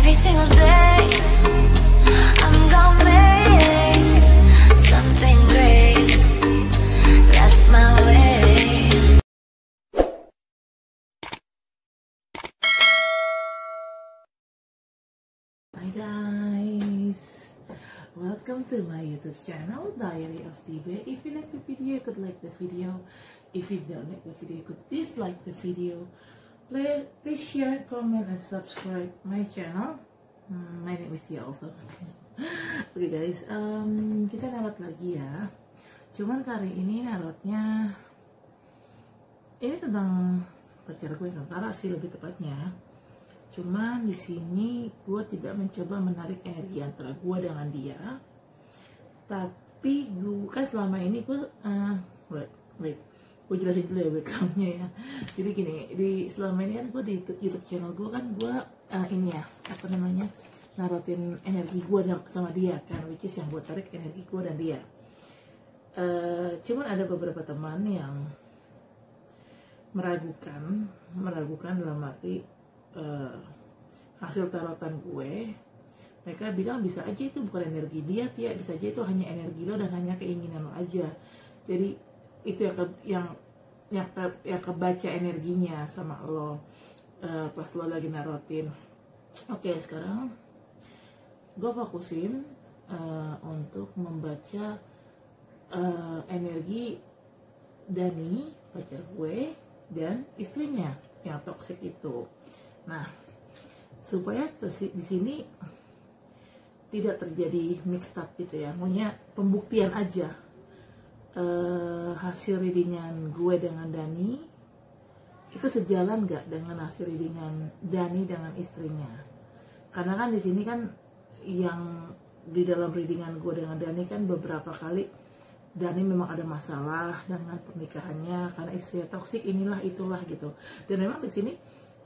Every single day I'm gonna make something great. That's my way. Hi guys, welcome to my YouTube channel Diary of Tibe. If you like the video, you could like the video. If you don't like the video, you could dislike the video. Please share, comment, and subscribe my channel. My name is Tia also. Oke guys, kita narot lagi ya. Cuman kali ini narotnya ini tentang pacar gue, tentara sih lebih tepatnya. Cuman di sini gue tidak mencoba menarik energi antara gue dengan dia, tapi gue kan selama ini gue gue jelasin dulu ya backgroundnya ya. Jadi gini, selama ini kan gue di YouTube channel gue kan gue ini ya apa namanya narotin energi gue sama dia kan, which is yang buat tarik energi gue dan dia. Cuman ada beberapa teman yang meragukan dalam arti hasil tarotan gue. Mereka bilang bisa aja itu bukan energi dia, bisa aja itu hanya energi lo dan hanya keinginan lo aja. Jadi itu yang kebaca energinya sama lo pas lo lagi narotin. Oke, sekarang gue fokusin untuk membaca energi Dani, pacar gue, dan istrinya yang toksik itu. Nah, supaya di sini tidak terjadi mixed up gitu ya, maunya pembuktian aja. Hasil readingan gue dengan Dani itu sejalan nggak dengan hasil readingan Dani dengan istrinya? Karena kan di sini kan yang di dalam readingan gue dengan Dani kan beberapa kali Dani memang ada masalah dengan pernikahannya karena istrinya toksik inilah itulah gitu. Dan memang di sini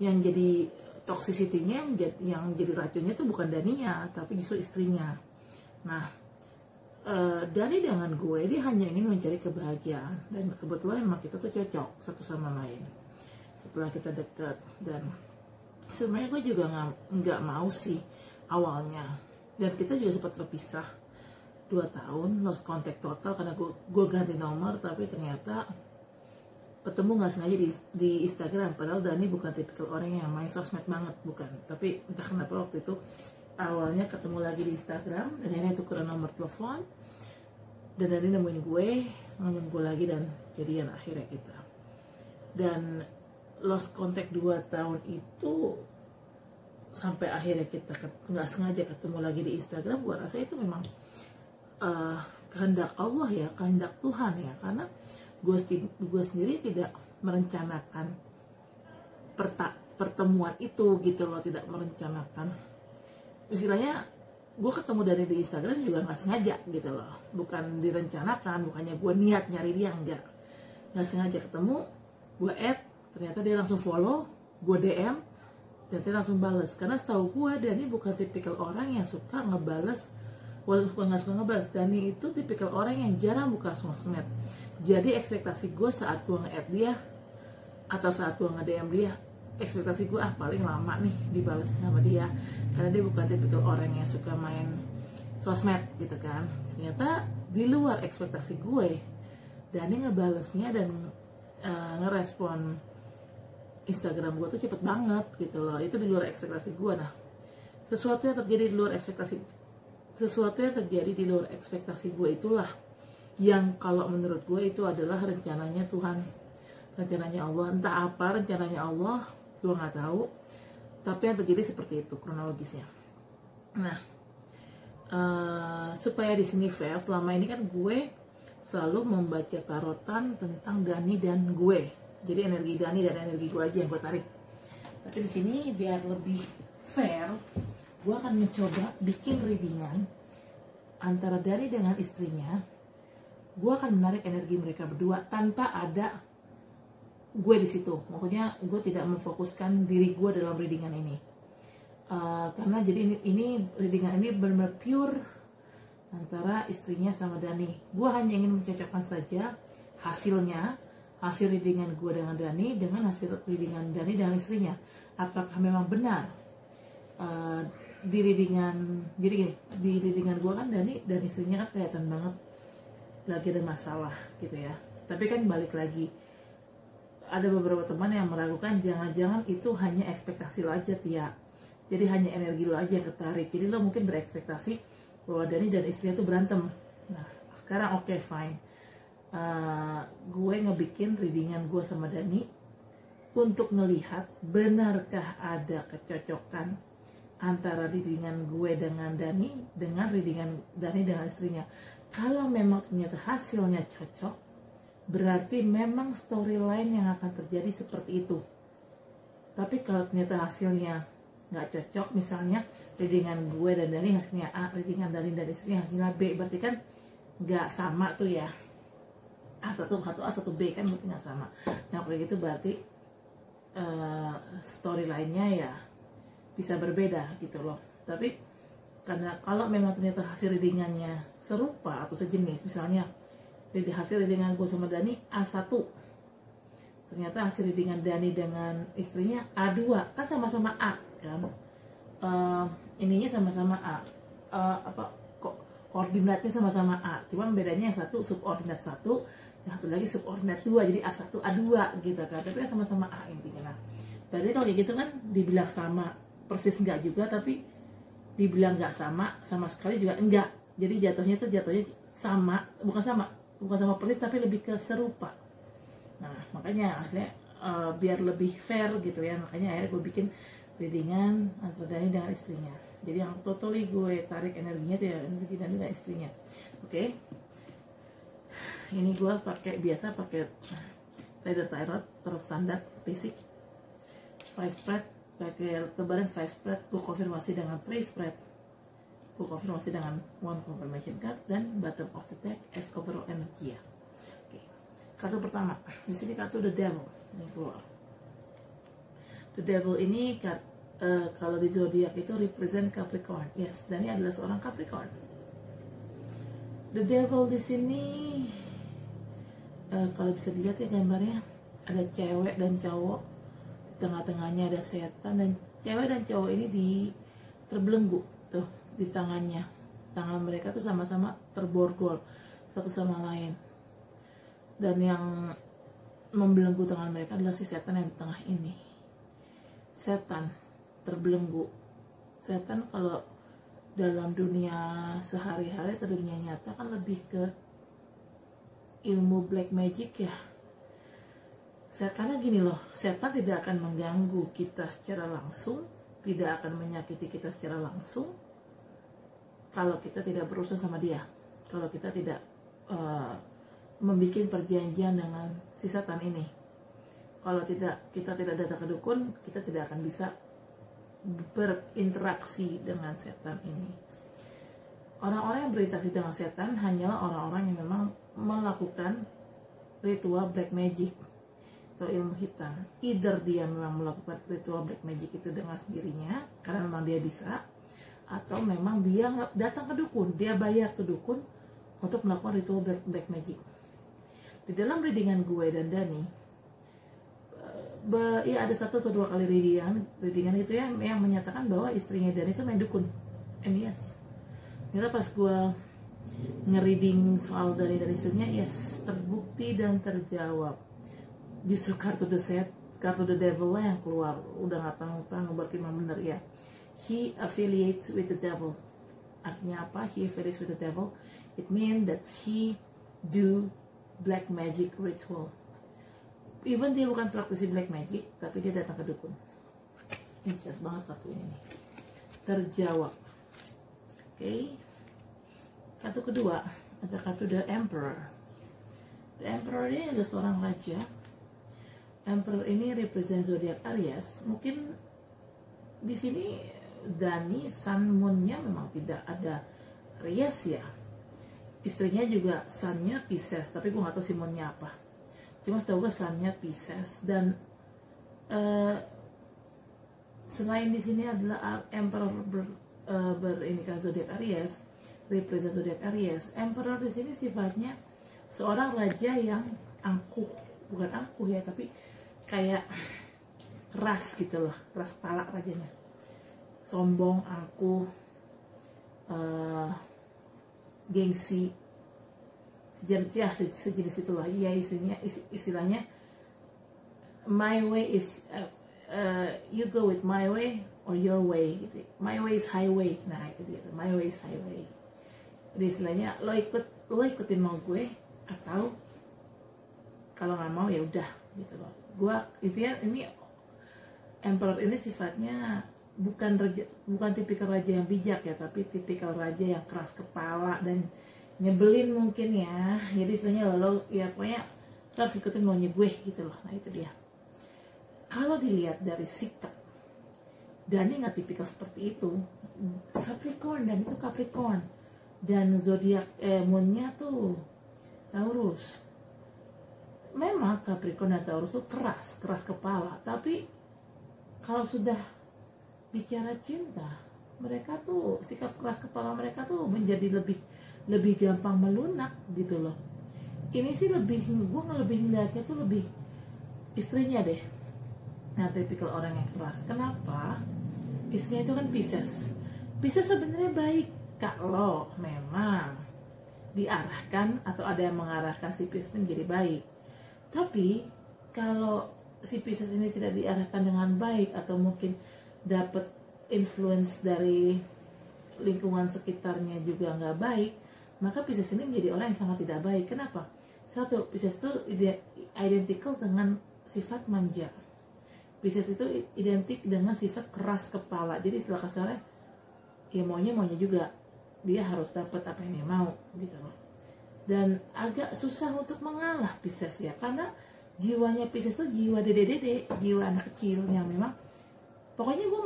yang jadi toxicity-nya, yang jadi racunnya itu bukan Daninya tapi justru istrinya. Nah, Dani dengan gue dia hanya ingin mencari kebahagiaan dan kebetulan memang kita tuh cocok satu sama lain setelah kita dekat. Dan sebenarnya gue juga nggak mau sih awalnya, dan kita juga sempat terpisah 2 tahun, lost contact total karena gue ganti nomor, tapi ternyata ketemu nggak sengaja di Instagram. Padahal Dani bukan tipikal orang yang main sosmed banget, bukan, tapi entah kenapa waktu itu awalnya ketemu lagi di Instagram dan akhirnya tukeran nomor telepon dan Dani nemuin gue lagi dan jadian akhirnya kita. Dan lost contact 2 tahun itu sampai akhirnya kita nggak sengaja ketemu lagi di Instagram. Gue rasa itu memang kehendak Allah ya, kehendak Tuhan ya, karena gue sendiri tidak merencanakan pertemuan itu gitu loh, tidak merencanakan. Istilahnya gue ketemu dari di Instagram juga nggak sengaja gitu loh, bukan direncanakan, bukannya gue niat nyari dia, nggak sengaja ketemu, gue add, ternyata dia langsung follow, gue DM, dan dia langsung bales. Karena setahu gue Dani bukan tipikal orang yang suka ngebales, walaupun nggak suka ngebales. Dani itu tipikal orang yang jarang buka sosmed. Jadi ekspektasi gue saat gue nge-add dia atau saat gue nge-DM dia, ekspektasi gue paling lama nih dibalas sama dia, karena dia bukan tipikal orang yang suka main sosmed gitu kan. Ternyata di luar ekspektasi gue, Dani ngebalesnya dan ngerespon Instagram gue tuh cepet banget gitu loh. Itu di luar ekspektasi gue. Nah, sesuatu yang terjadi di luar ekspektasi gue itulah yang kalau menurut gue itu adalah rencananya Tuhan, rencananya Allah. Entah apa rencananya Allah, gue nggak tahu, tapi yang terjadi seperti itu kronologisnya. Nah, supaya di sini fair, selama ini kan gue selalu membaca tarotan tentang Dani dan gue, jadi energi Dani dan energi gue aja yang gue tarik. Tapi di sini biar lebih fair, gue akan mencoba bikin readingan antara Dani dengan istrinya. Gue akan menarik energi mereka berdua tanpa ada gue di situ. Maksudnya gue tidak memfokuskan diri gue dalam readingan ini, karena jadi ini readingan ini benar-benar pure antara istrinya sama Dani. Gue hanya ingin mencocokkan saja hasil readingan gue dengan Dani dengan hasil readingan Dani dengan istrinya. Apakah memang benar di readingan, jadi gini, di readingan gue kan Dani dan istrinya kan kelihatan banget lagi ada masalah gitu ya. Tapi kan balik lagi, ada beberapa teman yang meragukan jangan-jangan itu hanya ekspektasi lo aja Tia, jadi hanya energi lo aja yang ketarik, jadi lo mungkin berekspektasi bahwa Dani dan istrinya tuh berantem. Nah sekarang oke, fine, gue ngebikin readingan gue sama Dani untuk ngelihat benarkah ada kecocokan antara readingan gue dengan Dani dengan readingan Dani dengan istrinya. Kalau memang ternyata hasilnya cocok, berarti memang storyline yang akan terjadi seperti itu. Tapi kalau ternyata hasilnya nggak cocok, misalnya readingan gue dan Dani hasilnya A, readingan Dani dan istrinya hasilnya B, berarti kan nggak sama tuh ya. A1 B kan berarti nggak sama. Nah kalau gitu berarti storyline-nya ya bisa berbeda gitu loh. Tapi karena kalau memang ternyata hasil readingannya serupa atau sejenis, misalnya hasil readingan gue sama Dani A1, ternyata hasil readingan Dani dengan istrinya A2, kan sama-sama A kan, ininya sama-sama A, koordinatnya sama-sama A, cuman bedanya yang satu subordinat 1, yang satu lagi subordinat 2, jadi A1 A2 gitu kan, tapi kan sama-sama A intinya. Nah berarti kalau kayak gitu kan dibilang sama persis enggak juga, tapi dibilang nggak sama sekali juga enggak. Jadi jatuhnya sama, bukan sama persis, tapi lebih ke serupa. Nah makanya akhirnya biar lebih fair gitu ya, makanya akhirnya gue bikin readingan antara Dani dengan istrinya. Jadi yang totally gue tarik energinya tuh ya energi Dani dan istrinya. Oke. Ini gue pakai Rider Tarot standar basic 5 spread, pakai tebaran 5 spread, gue konfirmasi dengan 3 spread, gue konfirmasi dengan 1 confirmation card, dan bottom of the deck as overall energy ya. Oke. Kartu pertama, di sini kartu The Devil yang keluar. The Devil ini kalau di zodiak itu represent Capricorn. Yes, dan ini adalah seorang Capricorn. The Devil di sini kalau bisa dilihat ya gambarnya, ada cewek dan cowok, tengah-tengahnya ada setan, dan cewek dan cowok ini terbelenggu tuh di tangannya. Tangan mereka tuh sama-sama terborgol satu sama lain, dan yang membelenggu tangan mereka adalah si setan yang di tengah ini. Setan terbelenggu. Setan kalau dalam dunia sehari-hari atau dunia nyata kan lebih ke ilmu black magic ya. Karena gini loh, setan tidak akan mengganggu kita secara langsung, tidak akan menyakiti kita secara langsung kalau kita tidak berurusan sama dia, kalau kita tidak membuat perjanjian dengan si setan ini. Kalau kita tidak datang ke dukun, kita tidak akan bisa berinteraksi dengan setan ini. Orang-orang yang berinteraksi dengan setan hanyalah orang-orang yang memang melakukan ritual black magic atau ilmu hitam. Either dia memang melakukan ritual black magic itu dengan sendirinya karena memang dia bisa, atau memang dia nggak datang ke dukun, dia bayar ke dukun untuk melakukan ritual black magic. Di dalam readingan gue dan Dani, ya ada 1 atau 2 kali readingan itu ya yang menyatakan bahwa istrinya Dani itu main dukun. And yes, ternyata pas gue ngereading soal Dani dan istrinya, yes, terbukti dan terjawab. Justru kartu The Devil lah yang keluar. Udah nggak tanggung-tanggung, berarti memang benar ya. He affiliates with the devil. Artinya apa? He affiliates with the devil. It means that he do black magic ritual. Even dia bukan praktisi black magic, tapi dia datang ke dukun. Ini jelas banget kartu ini nih. Terjawab. Oke. Kartu kedua ada kartu The Emperor. The Emperor ini adalah seorang raja. Emperor ini represent zodiak Aries. Mungkin di sini Dani Sun Moon-nya memang tidak ada Aries ya. Istrinya juga Sun-nya Pisces, tapi gue nggak tahu si Moon-nya apa. Cuma setahu gue Sun-nya Pisces, dan selain di sini adalah Emperor berindikasi zodiak Aries, represent zodiak Aries. Emperor di sini sifatnya seorang raja yang angkuh, bukan angkuh ya, tapi kayak keras gitu loh, keras kepala rajanya. sombong, angkuh, gengsi, sejenis itulah. Ya istilahnya my way is you go with my way or your way gitu. My way is highway. Nah itu dia, my way is highway. Jadi istilahnya lo ikutin mau gue, atau kalau nggak mau ya udah gitu loh. Gue intinya ini emperor ini sifatnya bukan tipikal raja yang bijak ya, tapi tipikal raja yang keras kepala dan nyebelin mungkin ya. Jadi istilahnya lo ya pokoknya harus ikutin maunya gue gitu loh. Nah itu dia. Kalau dilihat dari sikap, Dani nggak tipikal seperti itu. Capricorn, dan itu Capricorn, dan zodiak moonnya tuh Taurus. Memang Capricorn dan Taurus tuh keras kepala, tapi kalau sudah bicara cinta, mereka tuh sikap keras kepala mereka tuh menjadi lebih gampang melunak gitu loh. Ini sih gue lebih ngeliatnya tuh lebih istrinya deh. Nah, tipikal orang yang keras. Kenapa? Istrinya itu kan Pisces. Pisces sebenarnya baik kalau memang diarahkan atau ada yang mengarahkan si Pisces ini menjadi baik. Tapi kalau si Pisces ini tidak diarahkan dengan baik, atau mungkin dapat influence dari lingkungan sekitarnya juga nggak baik, maka Pisces ini menjadi orang yang sangat tidak baik. Kenapa? Satu, Pisces itu identical dengan sifat manja. Pisces itu identik dengan sifat keras kepala. Jadi istilah kasarnya, ya maunya juga, dia harus dapat apa yang dia mau gitu loh. Dan agak susah untuk mengalah Pisces ya, karena jiwanya Pisces itu jiwa dede-dede, jiwa anak kecil yang memang pokoknya gue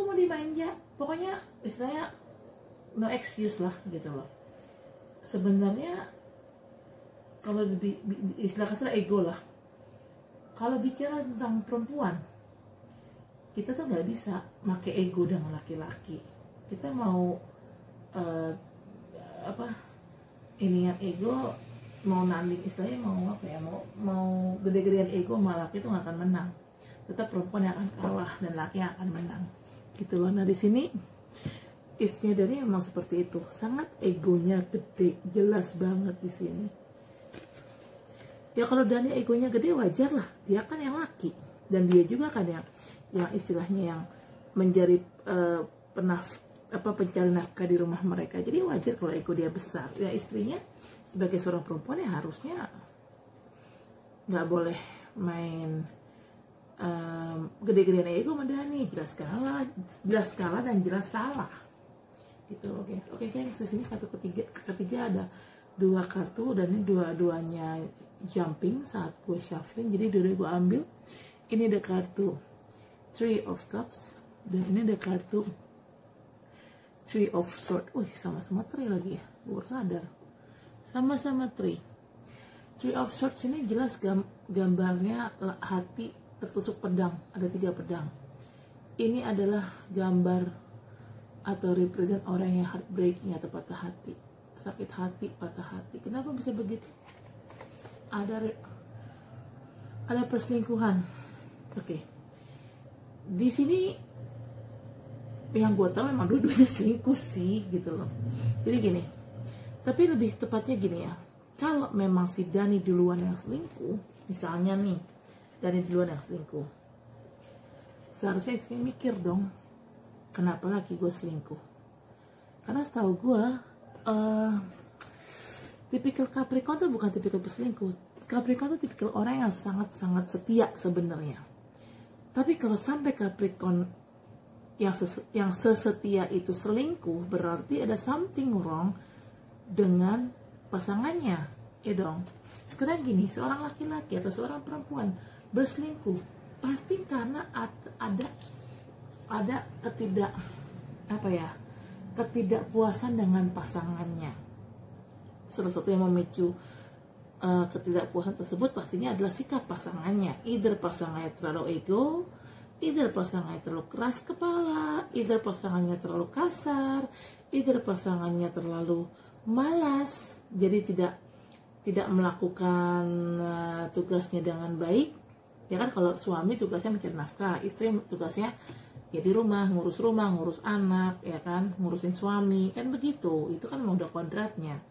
mau dimanja, pokoknya istilahnya no excuse lah gitu loh. Sebenarnya kalau istilah kasar ego lah. Kalau bicara tentang perempuan, kita tuh nggak bisa pakai ego dengan laki-laki. Kita mau ini yang ego, mau nanding istilahnya, mau apa ya, mau gede-gedean ego, malah laki itu nggak akan menang. Tetap perempuan yang akan kalah dan laki yang akan menang gitu loh. Nah di sini istrinya Dani memang seperti itu, sangat egonya gede, jelas banget di sini. Ya kalau Dani egonya gede wajar lah, dia kan yang laki, dan dia juga kan yang istilahnya yang menjadi pencari nafkah di rumah mereka. Jadi wajar kalau ego dia besar. Ya istrinya sebagai seorang perempuan ya harusnya nggak boleh main gede-gedean ego sama Dani. Jelas kalah dan jelas salah gitu loh guys. Oke guys, di sini kartu ketiga ada 2 kartu, dan ini dua-duanya jumping saat gue shuffling, jadi dua gue ambil. Ini ada kartu 3 of Cups, dan ini ada kartu 3 of Swords. Sama-sama 3 lagi ya, gue baru sadar, sama-sama 3 of Swords. Ini jelas gambarnya hati tertusuk pedang, ada 3 pedang. Ini adalah gambar atau represent orang yang heartbreaking atau patah hati, sakit hati, patah hati. Kenapa bisa begitu? Ada perselingkuhan. Oke. Di sini yang gue tahu memang dua-duanya selingkuh sih gitu loh. Jadi gini, tapi lebih tepatnya gini ya, kalau memang si Dani duluan yang selingkuh, misalnya nih Dani duluan yang selingkuh, seharusnya istrinya mikir dong, kenapa lagi gue selingkuh. Karena setahu gue tipikal Capricorn tuh bukan tipikal berselingkuh. Capricorn tuh tipikal orang yang sangat-sangat setia sebenarnya. Tapi kalau sampai Capricorn yang sesetia itu selingkuh, berarti ada something wrong dengan pasangannya, ya dong. Karena gini, seorang laki-laki atau seorang perempuan berselingkuh pasti karena ada ketidakpuasan dengan pasangannya. Salah satu yang memicu ketidakpuasan tersebut pastinya adalah sikap pasangannya. Either pasangannya terlalu ego, either pasangannya terlalu keras kepala, either pasangannya terlalu kasar, either pasangannya terlalu malas, jadi tidak melakukan tugasnya dengan baik. Ya kan, kalau suami tugasnya mencari nafkah, istri tugasnya Ya di rumah, ngurus anak, ya kan, ngurusin suami, kan begitu. Itu kan udah kodratnya.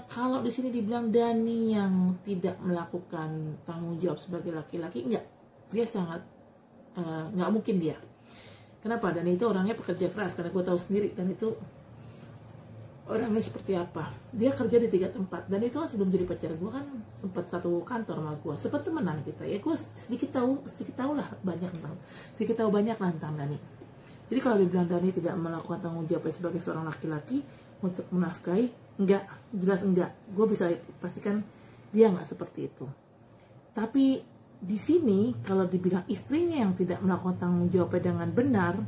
Kalau di sini dibilang Dani yang tidak melakukan tanggung jawab sebagai laki-laki, enggak. Dia sangat nggak mungkin dia. Kenapa? Dani itu orangnya pekerja keras, karena gue tahu sendiri. Dan itu orangnya seperti apa. Dia kerja di 3 tempat. Dan itu kan sebelum jadi pacar gue kan sempat satu kantor sama gue, sempat temenan kita. Ya gue sedikit tahu lah banyak tentang Dani. Jadi kalau dibilang Dani tidak melakukan tanggung jawab sebagai seorang laki-laki untuk menafkahi, enggak, jelas enggak. Gue bisa pastikan dia nggak seperti itu. Tapi di sini kalau dibilang istrinya yang tidak melakukan tanggung jawab dengan benar,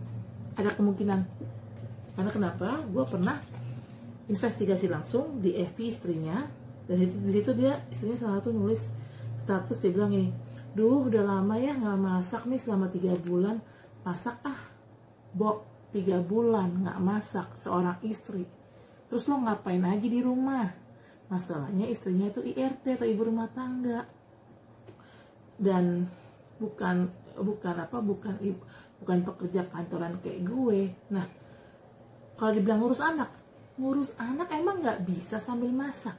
ada kemungkinan. Karena kenapa? Gue pernah investigasi langsung di FB istrinya, dan di situ dia istrinya salah satu nulis status, dia bilang ini, duh udah lama ya nggak masak nih selama 3 bulan, masak Bo, 3 bulan nggak masak seorang istri, terus lo ngapain aja di rumah? Masalahnya istrinya itu IRT atau ibu rumah tangga, dan bukan pekerja kantoran kayak gue. Nah, kalau dibilang ngurus anak emang nggak bisa sambil masak?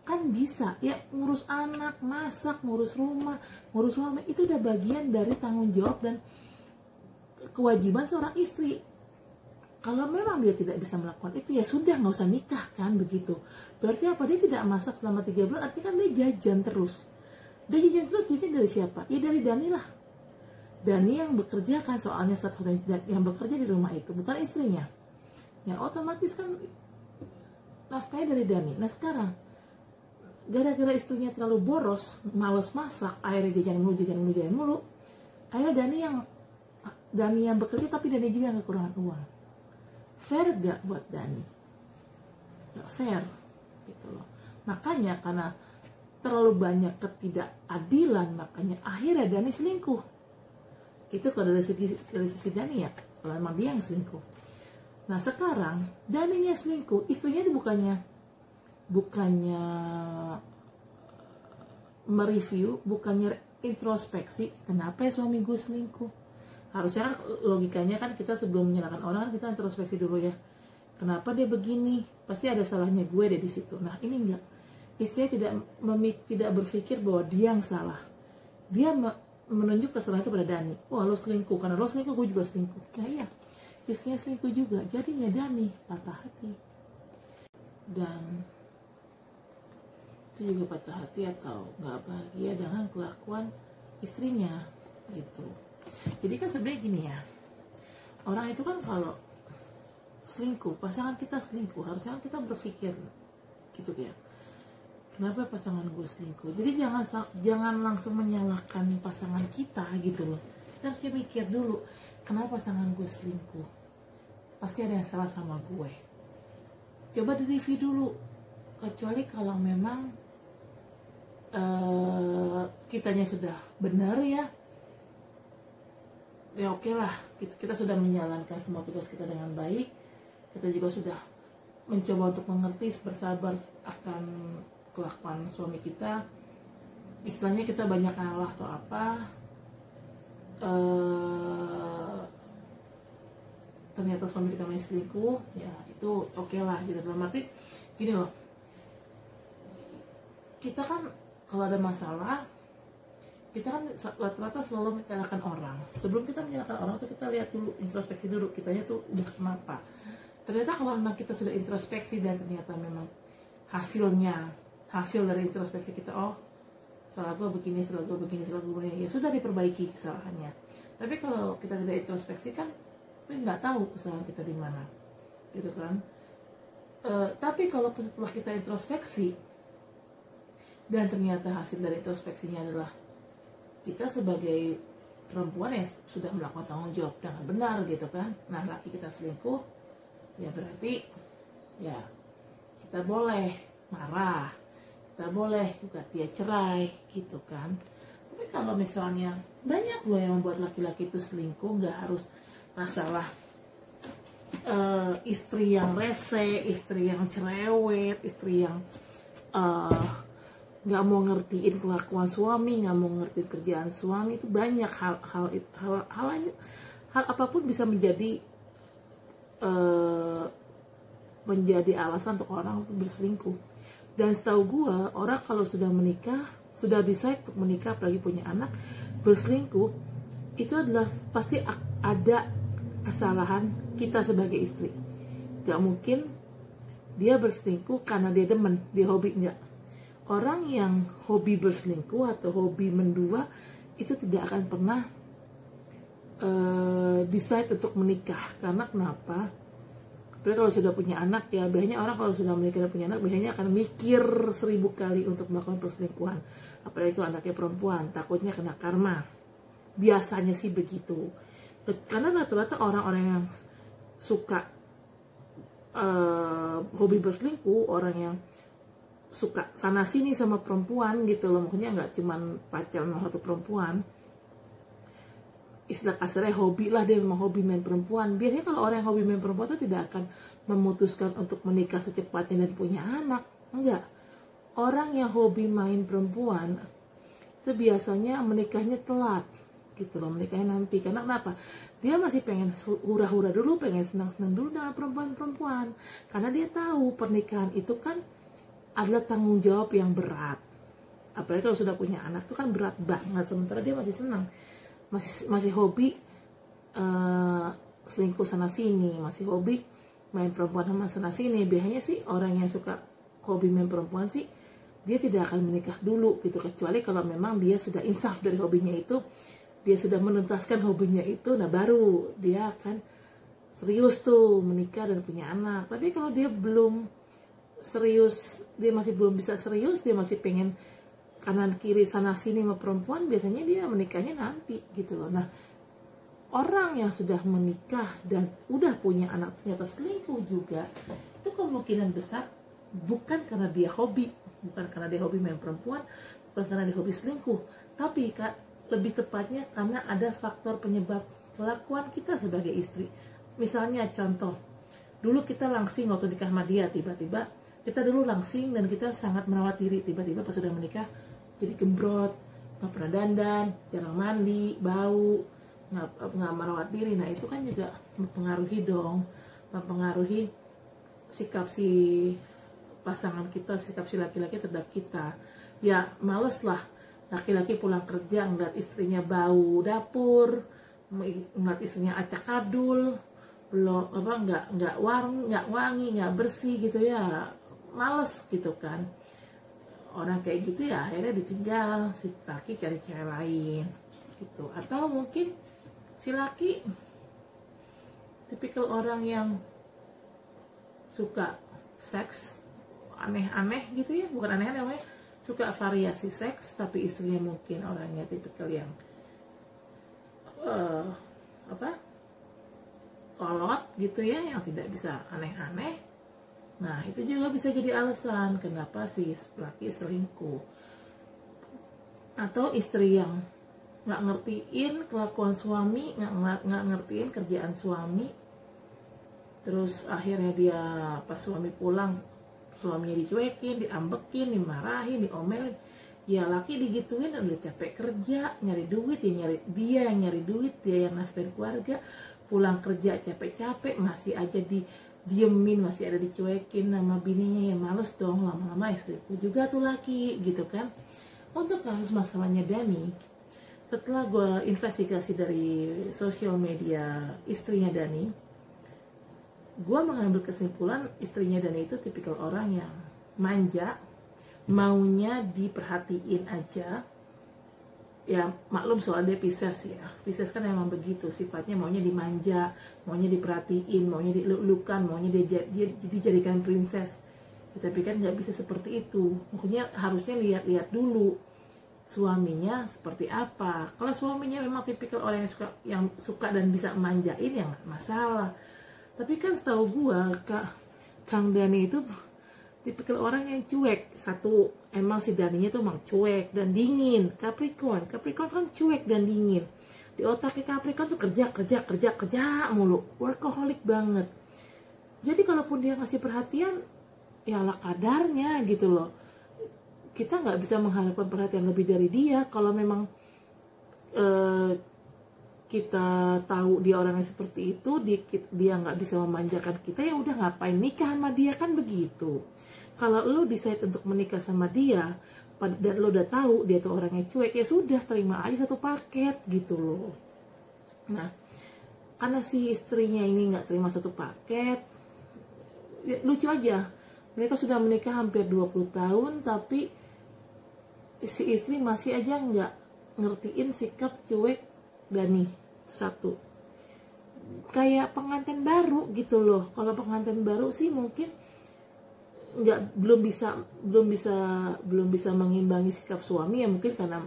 Kan bisa ya, ngurus anak, masak, ngurus rumah, ngurus suami, itu udah bagian dari tanggung jawab dan kewajiban seorang istri. Kalau memang dia tidak bisa melakukan itu, ya sudah, nggak usah nikah, kan begitu. Berarti apa? Dia tidak masak selama 3 bulan, artinya kan dia jajan terus. Dia jajan terus, duitnya dari siapa? Ya dari Dani lah. Dani yang bekerja kan, soalnya satu-satunya yang bekerja di rumah itu bukan istrinya. Ya otomatis kan nafkahnya dari Dani. Nah sekarang gara-gara istrinya terlalu boros, males masak, akhirnya jajan mulu, akhirnya Dani yang bekerja, tapi Dani juga yang kekurangan uang. Fair gak buat Dani? Gak fair gitu loh. Makanya karena terlalu banyak ketidakadilan, makanya akhirnya Dani selingkuh. Itu kalau dari sisi Dani ya, kalau memang dia yang selingkuh. Nah sekarang Daninya selingkuh, istrinya bukannya mereview, bukannya introspeksi, kenapa ya suami gue selingkuh? Harusnya kan logikanya kan kita sebelum menyalahkan orang, kita introspeksi dulu ya. Kenapa dia begini? Pasti ada salahnya gue deh di situ. Nah ini enggak. Istrinya tidak berpikir bahwa dia yang salah. Dia menunjuk kesalahan itu pada Dani. Wah lo selingkuh, karena lo selingkuh gue juga selingkuh. Nah iya, istrinya selingkuh juga. Jadinya Dani patah hati. Dan dia juga patah hati atau nggak bahagia dengan kelakuan istrinya gitu. Jadi kan sebenarnya gini ya, orang itu kan kalau selingkuh, pasangan kita selingkuh, harusnya kita berpikir gitu ya, kenapa pasangan gue selingkuh? Jadi jangan langsung menyalahkan pasangan kita gitu loh. Kita harus mikir dulu, kenapa pasangan gue selingkuh? Pasti ada yang salah sama gue. Coba di-review dulu, kecuali kalau memang kitanya sudah benar ya oke lah, kita sudah menjalankan semua tugas kita dengan baik, kita juga sudah mencoba untuk mengerti, bersabar akan kelakuan suami kita, istilahnya kita banyak ngalah atau apa, ternyata suami kita masih selingkuh, ya itu oke lah gitu. Dalam arti gini loh, kita kan kalau ada masalah, kita kan rata-rata selalu menyalahkan orang. Sebelum kita menyalahkan orang tuh kita lihat dulu, introspeksi dulu, kitanya tuh udah kenapa. Ternyata kalau memang kita sudah introspeksi dan ternyata memang hasil dari introspeksi kita, oh salah gue begini, ya sudah diperbaiki kesalahannya. Tapi kalau kita tidak introspeksi kan kita nggak tahu kesalahan kita di mana, gitu kan. Tapi kalau setelah kita introspeksi dan ternyata hasil dari introspeksinya adalah kita sebagai perempuan ya sudah melakukan tanggung jawab dengan benar gitu kan. Nah laki kita selingkuh, ya berarti ya kita boleh marah, kita boleh juga dia cerai gitu kan. Tapi kalau misalnya banyak loh yang membuat laki-laki itu selingkuh, nggak harus masalah istri yang rese, istri yang cerewet, istri yang nggak mau ngertiin kelakuan suami, nggak mau ngertiin kerjaan suami. Itu banyak hal apapun bisa menjadi alasan untuk orang untuk berselingkuh. Dan setahu gue, orang kalau sudah menikah, sudah decide untuk menikah, apalagi punya anak, berselingkuh, itu adalah pasti ada kesalahan kita sebagai istri. Gak mungkin dia berselingkuh karena dia demen, dia hobi, enggak. Orang yang hobi berselingkuh atau hobi mendua itu tidak akan pernah decide untuk menikah. Karena kenapa? Tapi kalau sudah punya anak ya, biasanya orang kalau sudah menikah dan punya anak biasanya akan mikir 1000 kali untuk melakukan perselingkuhan. Apalagi kalau anaknya perempuan, takutnya kena karma. Biasanya sih begitu. Karena rata-rata orang-orang yang suka hobi berselingkuh, orang yang suka sana sini sama perempuan gitu loh, maksudnya nggak cuman pacaran sama satu perempuan, istilah kasarnya hobi lah, dia memang hobi main perempuan. Biasanya kalau orang yang hobi main perempuan itu tidak akan memutuskan untuk menikah secepatnya dan punya anak, enggak. Orang yang hobi main perempuan itu biasanya menikahnya telat gitu loh, menikahnya nanti. Karena kenapa? Dia masih pengen hura-hura dulu, pengen senang-senang dulu dengan perempuan-perempuan. Karena dia tahu pernikahan itu kan adalah tanggung jawab yang berat. Apalagi kalau sudah punya anak itu kan berat banget. Sementara dia masih senang, masih hobi selingkuh sana sini, masih hobi main perempuan sama sana sini. Biasanya sih orang yang suka hobi main perempuan sih dia tidak akan menikah dulu gitu, kecuali kalau memang dia sudah insaf dari hobinya itu, dia sudah menuntaskan hobinya itu, nah baru dia akan serius tuh menikah dan punya anak. Tapi kalau dia belum serius, dia masih belum bisa serius, dia masih pengen kanan kiri sana sini sama perempuan, biasanya dia menikahnya nanti gitu loh. Nah, orang yang sudah menikah dan udah punya anak ternyata selingkuh juga, itu kemungkinan besar bukan karena dia hobi, bukan karena dia hobi main perempuan, bukan karena dia hobi selingkuh, tapi lebih tepatnya karena ada faktor penyebab kelakuan kita sebagai istri. Misalnya contoh, dulu kita langsing waktu nikah sama dia, tiba-tiba kita dulu langsing dan kita sangat merawat diri, tiba-tiba pas sudah menikah jadi gembrot, nggak pernah dandan, jarang mandi, bau, nggak merawat diri. Nah itu kan juga mempengaruhi dong, mempengaruhi sikap si pasangan kita, sikap si laki-laki terhadap kita. Ya males lah laki-laki pulang kerja ngeliat istrinya bau dapur, ngeliat istrinya acak kadul, belum apa nggak wangi, nggak bersih gitu ya, males gitu kan. Orang kayak gitu ya akhirnya ditinggal, si laki cari cewek lain gitu. Atau mungkin si laki tipikal orang yang suka seks aneh-aneh gitu ya, bukan aneh-aneh namanya, suka variasi seks, tapi istrinya mungkin orangnya tipikal yang kolot gitu ya, yang tidak bisa aneh-aneh. Nah itu juga bisa jadi alasan kenapa si laki selingkuh. Atau istri yang nggak ngertiin kelakuan suami, nggak ngertiin kerjaan suami, terus akhirnya dia pas suami pulang, suaminya dicuekin, diambekin, dimarahin, diomelin. Ya laki digituin, udah capek kerja, nyari duit, dia yang nyari duit, dia yang nafkahin keluarga, pulang kerja capek-capek, masih aja diemin, masih ada dicuekin sama bininya, ya males dong, lama-lama istriku juga tuh laki gitu kan. Untuk kasus masalahnya Dani, setelah gue investigasi dari sosial media istrinya Dani, gue mengambil kesimpulan istrinya Dani itu tipikal orang yang manja, maunya diperhatiin aja. Ya maklum soal dia Pisces ya, Pisces kan emang begitu sifatnya, maunya dimanja, maunya diperhatiin, maunya dilulukan, maunya dia dijadikan princess ya. Tapi kan nggak bisa seperti itu, makanya harusnya lihat-lihat dulu suaminya seperti apa. Kalau suaminya memang tipikal orang yang suka dan bisa manjain ya nggak masalah. Tapi kan setahu gua Kang Dani itu tipikal orang yang cuek. Satu, emang si Daninya tuh emang cuek dan dingin. Capricorn kan cuek dan dingin. Di otaknya Capricorn tuh kerja mulu, workaholic banget. Jadi kalaupun dia ngasih perhatian, ya ala kadarnya gitu loh. kita nggak bisa mengharapkan perhatian lebih dari dia. Kalau memang kita tahu dia orangnya seperti itu, dia nggak bisa memanjakan kita, ya udah ngapain nikah sama dia, kan begitu. Kalau lo decide untuk menikah sama dia dan lo udah tahu dia tuh orangnya cuek, ya sudah, terima aja satu paket gitu loh. Nah, karena si istrinya ini nggak terima satu paket, ya, lucu aja, mereka sudah menikah hampir 20 tahun tapi si istri masih aja nggak ngertiin sikap cuek Dani. Satu, kayak pengantin baru gitu loh. Kalau pengantin baru sih mungkin belum bisa mengimbangi sikap suami, ya mungkin karena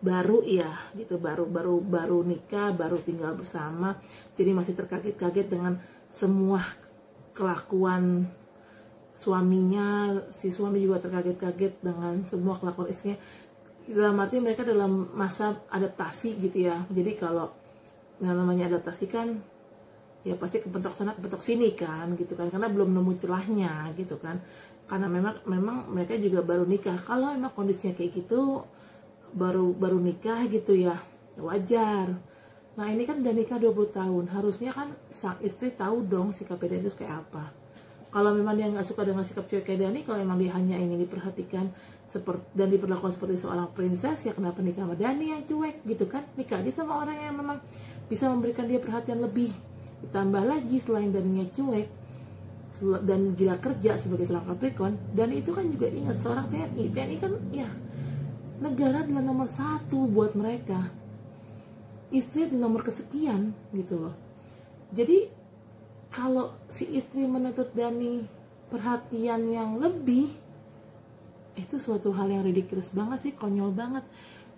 baru ya gitu, baru nikah, baru tinggal bersama, jadi masih terkaget-kaget dengan semua kelakuan suaminya. Si suami juga terkaget-kaget dengan semua kelakuan istrinya. Dalam arti mereka dalam masa adaptasi gitu ya. Jadi kalau yang namanya adaptasi kan ya pasti kepentok sana kepentok sini kan gitu kan, karena belum nemu celahnya gitu kan, karena memang mereka juga baru nikah. Kalau memang kondisinya kayak gitu, baru nikah gitu ya, wajar. Nah ini kan udah nikah 20 tahun, harusnya kan sang istri tahu dong sikap dia itu kayak apa. Kalau memang dia nggak suka dengan sikap cuek kayak Dani, kalau memang dia hanya ingin diperhatikan dan diperlakukan seperti seorang princess, ya kenapa nikah sama Dani yang cuek gitu kan? Nikah aja sama orang yang memang bisa memberikan dia perhatian lebih. Ditambah lagi selain Daninya cuek dan gila kerja sebagai seorang Capricorn, dan itu kan juga ingat seorang TNI. TNI kan ya negara adalah nomor 1 buat mereka, istri di nomor kesekian gitu loh. Jadi kalau si istri menuntut Dani perhatian yang lebih, itu suatu hal yang ridiculous banget sih, konyol banget.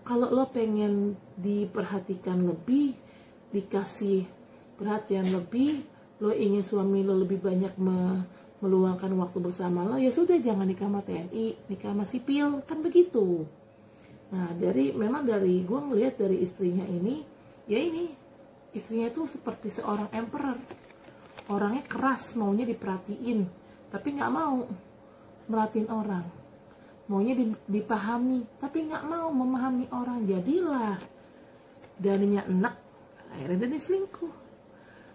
Kalau lo pengen diperhatikan lebih, dikasih perhatian lebih, lo ingin suami lo lebih banyak meluangkan waktu bersama lo, ya sudah, jangan nikah sama TNI, nikah sama sipil, kan begitu. Nah memang dari gue ngeliat dari istrinya ini, ya ini istrinya itu seperti seorang emperor, orangnya keras, maunya diperhatiin tapi nggak mau merhatiin orang, maunya dipahami tapi nggak mau memahami orang. Jadilah Daninya enak, akhirnya Dani selingkuh.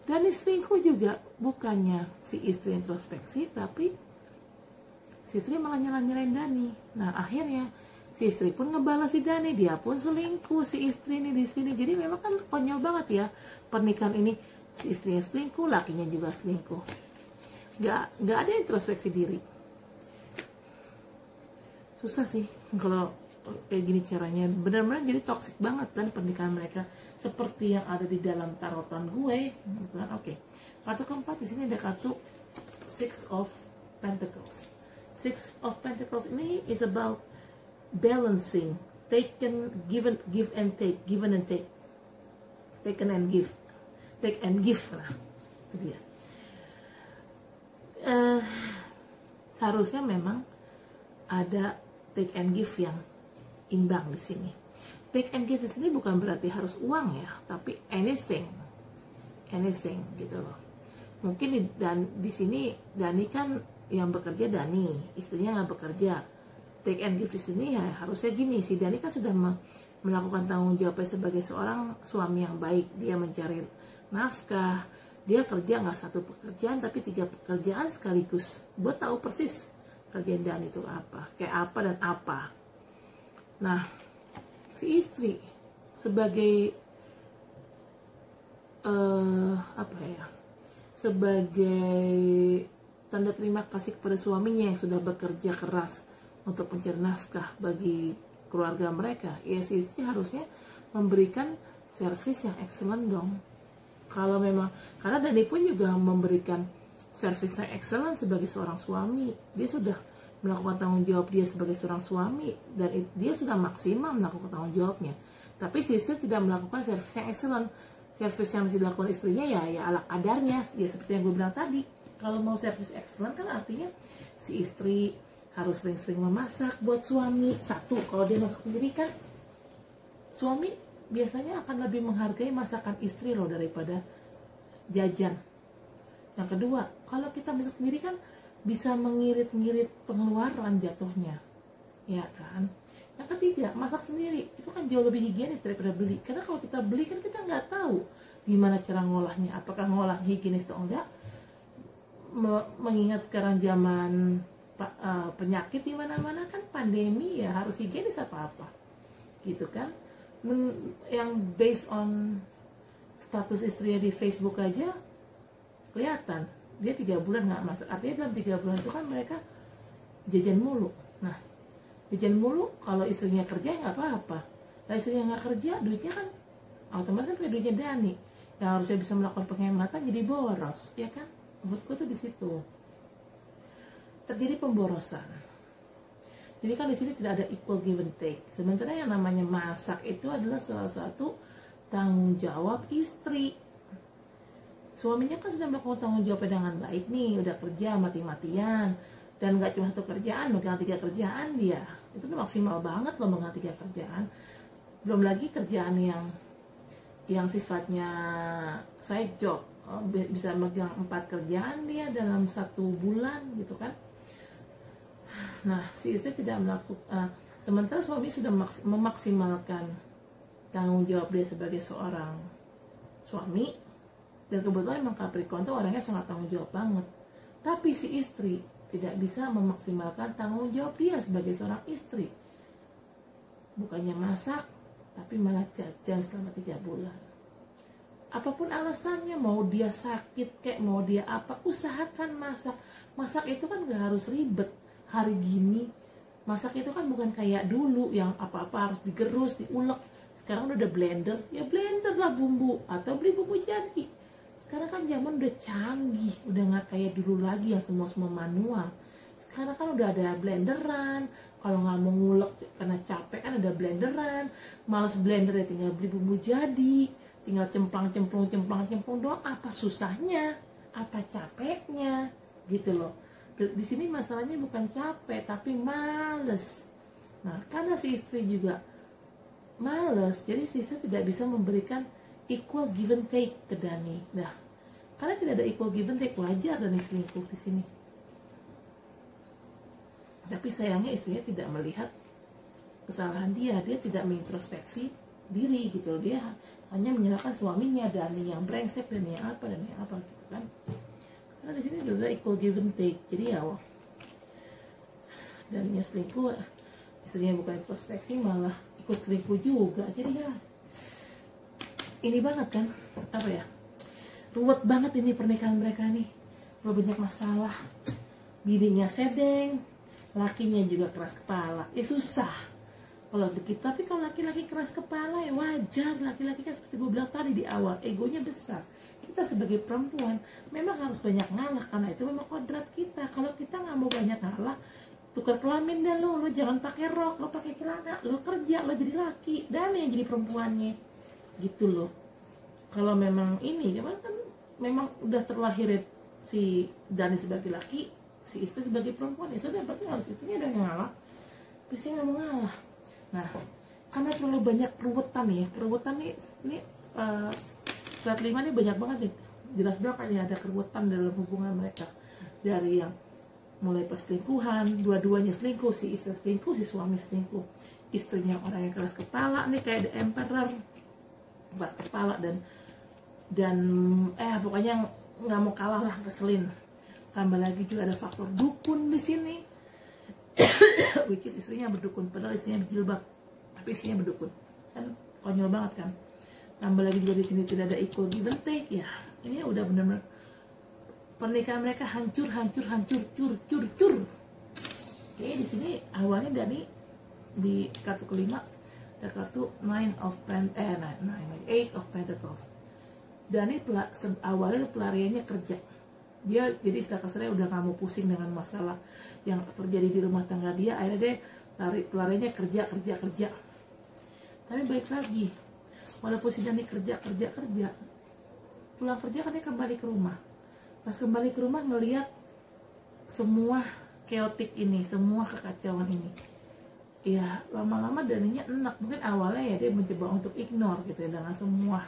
Dani selingkuh juga bukannya si istri introspeksi, tapi si istri malah nyalain Dani. Nah akhirnya si istri pun ngebalas si Dani, dia pun selingkuh si istri ini di sini. Jadi memang kan konyol banget ya pernikahan ini, si istrinya selingkuh, lakinya juga selingkuh. Nggak ada introspeksi diri. Susah sih kalau kayak gini caranya, benar-benar jadi toxic banget kan pernikahan mereka, seperti yang ada di dalam tarotan gue. Oke. Kartu keempat di sini ada kartu Six of Pentacles. Six of Pentacles ini is about balancing, give and take, given and take, taken and give, take and give lah, itu dia. Seharusnya memang ada take and give yang imbang di sini. Take and give di sini bukan berarti harus uang ya, tapi anything gitu loh. Mungkin di sini Dani kan yang bekerja, Dani istrinya nggak bekerja. Take and give di sini ya harusnya gini, si Dani kan sudah melakukan tanggung jawabnya sebagai seorang suami yang baik. Dia mencari nafkah, dia kerja nggak satu pekerjaan tapi 3 pekerjaan sekaligus. Buat tahu persis kerjaan Dani itu apa, kayak apa dan apa. Nah si istri sebagai sebagai tanda terima kasih kepada suaminya yang sudah bekerja keras untuk mencari nafkah bagi keluarga mereka, ya si istri harusnya memberikan servis yang excellent dong. Kalau memang, karena Dani pun juga memberikan servis yang excellent sebagai seorang suami. Dia sudah melakukan tanggung jawab dia sebagai seorang suami, dan dia sudah maksimal melakukan tanggung jawabnya. Tapi si istri tidak melakukan servis yang excellent. Servis yang dilakukan istrinya ya ala kadarnya, ya seperti yang gue bilang tadi. Kalau mau servis excellent kan artinya si istri harus sering-sering memasak buat suami. Satu, kalau dia masak sendiri kan suami biasanya akan lebih menghargai masakan istri loh daripada jajan. Yang kedua, kalau kita masak sendiri kan bisa mengirit-ngirit pengeluaran jatuhnya. ya kan. Yang ketiga, masak sendiri itu kan jauh lebih higienis daripada beli, karena kalau kita beli kan kita nggak tahu gimana cara ngolahnya, apakah ngolah higienis atau enggak. Mengingat sekarang zaman penyakit di mana-mana kan, pandemi ya harus higienis apa-apa gitu kan. Yang based on status istrinya di Facebook aja kelihatan dia 3 bulan nggak masak, artinya dalam 3 bulan itu kan mereka jajan mulu. Nah, jajan mulu kalau istrinya kerja nggak apa-apa, nah istrinya nggak kerja duitnya kan otomatis kan duitnya Dani yang harusnya bisa melakukan penghematan jadi boros, ya kan. Menurutku tuh di situ terjadi pemborosan. Jadi kan di sini tidak ada equal give and take. Sementara yang namanya masak itu adalah salah satu tanggung jawab istri. Suaminya kan sudah melakukan tanggung jawabnya dengan baik nih, udah kerja mati-matian, dan nggak cuma 1 kerjaan, megang 3 kerjaan dia. Itu tuh maksimal banget loh megang 3 kerjaan. Belum lagi kerjaan yang sifatnya side job, bisa megang 4 kerjaan dia dalam 1 bulan gitu kan. Nah, si istri tidak melakukan, sementara suami sudah memaksimalkan tanggung jawab dia sebagai seorang suami, dan kebetulan memang Capricorn itu orangnya sangat tanggung jawab banget. Tapi si istri tidak bisa memaksimalkan tanggung jawab dia sebagai seorang istri. Bukannya masak, tapi malah jajan selama 3 bulan. Apapun alasannya, mau dia sakit kayak mau dia apa, usahakan masak. Masak itu kan gak harus ribet. Hari gini masak itu kan bukan kayak dulu yang apa-apa harus digerus, diulek. Sekarang udah ada blender, ya blender lah bumbu, atau beli bumbu jadi. Sekarang kan zaman udah canggih, udah gak kayak dulu lagi yang semua manual. Sekarang kan udah ada blenderan. Kalau nggak mau ngulek karena capek kan ada blenderan. Males blender ya tinggal beli bumbu jadi, tinggal cemplang doang. Apa susahnya, apa capeknya gitu loh. Di sini masalahnya bukan capek tapi males. Nah, karena si istri juga males, jadi si istri tidak bisa memberikan equal give and take ke Dani. Nah, karena tidak ada equal give and take, wajar Dani selingkuh di sini. Tapi sayangnya istrinya tidak melihat kesalahan dia tidak mengintrospeksi diri gitu. Dia hanya menyalahkan suaminya, Dani yang brengsek, Dani yang apa gitu kan. Karena di sini juga equal give and take. Jadi ya, Daninya selingkuh, istrinya bukan introspeksi malah ikut selingkuh juga. Jadi ya, ini banget kan, apa ya, ruwet banget ini pernikahan mereka nih. Banyak masalah, bininya sedeng, lakinya juga keras kepala, ya susah kalau begitu. Tapi kalau laki-laki keras kepala ya wajar, laki-laki kan seperti gue bilang tadi di awal, egonya besar. Kita sebagai perempuan memang harus banyak ngalah, karena itu memang kodrat kita. Kalau kita nggak mau banyak ngalah, tukar kelamin deh lo jangan pakai rok, lo pakai celana, lo kerja, lo jadi laki, dan yang jadi perempuannya gitu loh. Kalau memang ini kan memang udah terlahir si Dani sebagai laki, si istri sebagai perempuan, ya sudah, berarti harus istrinya udah ngalah, istrinya nggak mau ngalah. Nah, karena terlalu banyak peruwetan nih surat 5 nih banyak banget nih, jelas banget kayak ada keruwetan dalam hubungan mereka. Dari yang mulai perselingkuhan, dua-duanya selingkuh, si istri selingkuh, si suami selingkuh, istrinya orang yang keras kepala nih kayak The Emperor, keras kepala dan pokoknya nggak mau kalah lah, keselin. Tambah lagi juga ada faktor dukun di sini, which is istrinya berdukun, padahal istrinya berjilbab, tapi istrinya berdukun, kan konyol banget kan. Tambah lagi juga di sini tidak ada equal give and take, ya ini udah benar-benar pernikahan mereka hancur. Oke, di sini awalnya Dani di kartu kelima ada kartu 8 of Pentacles. Dani awalnya pelariannya kerja. Dia jadi istilah kasarnya udah gak mau pusing dengan masalah yang terjadi di rumah tangga dia, akhirnya dia pelariannya kerja. Tapi baik lagi, walaupun si Dani kerja, pulang kerja kan dia kembali ke rumah. Pas kembali ke rumah ngelihat semua chaotic ini, semua kekacauan ini, ya lama-lama Daninya enak. Mungkin awalnya ya dia mencoba untuk ignore gitu ya, dengan semua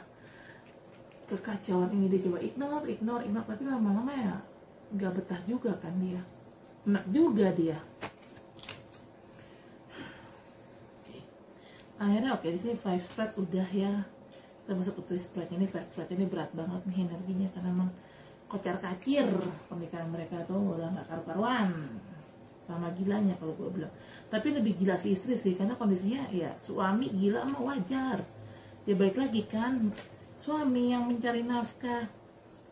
kekacauan ini dia coba ignore, tapi lama-lama ya nggak betah juga kan dia, enak juga dia. Akhirnya oke, di sini 5 spread udah ya, kita masuk ke 3 spread. Ini 5 spread ini berat banget nih energinya, karena emang kocar kacir pernikahan mereka tuh udah nggak karu-karuan, sama gilanya kalau gue bilang. Tapi lebih gila si istri sih, karena kondisinya ya suami gila mah wajar. Ya balik lagi kan, suami yang mencari nafkah,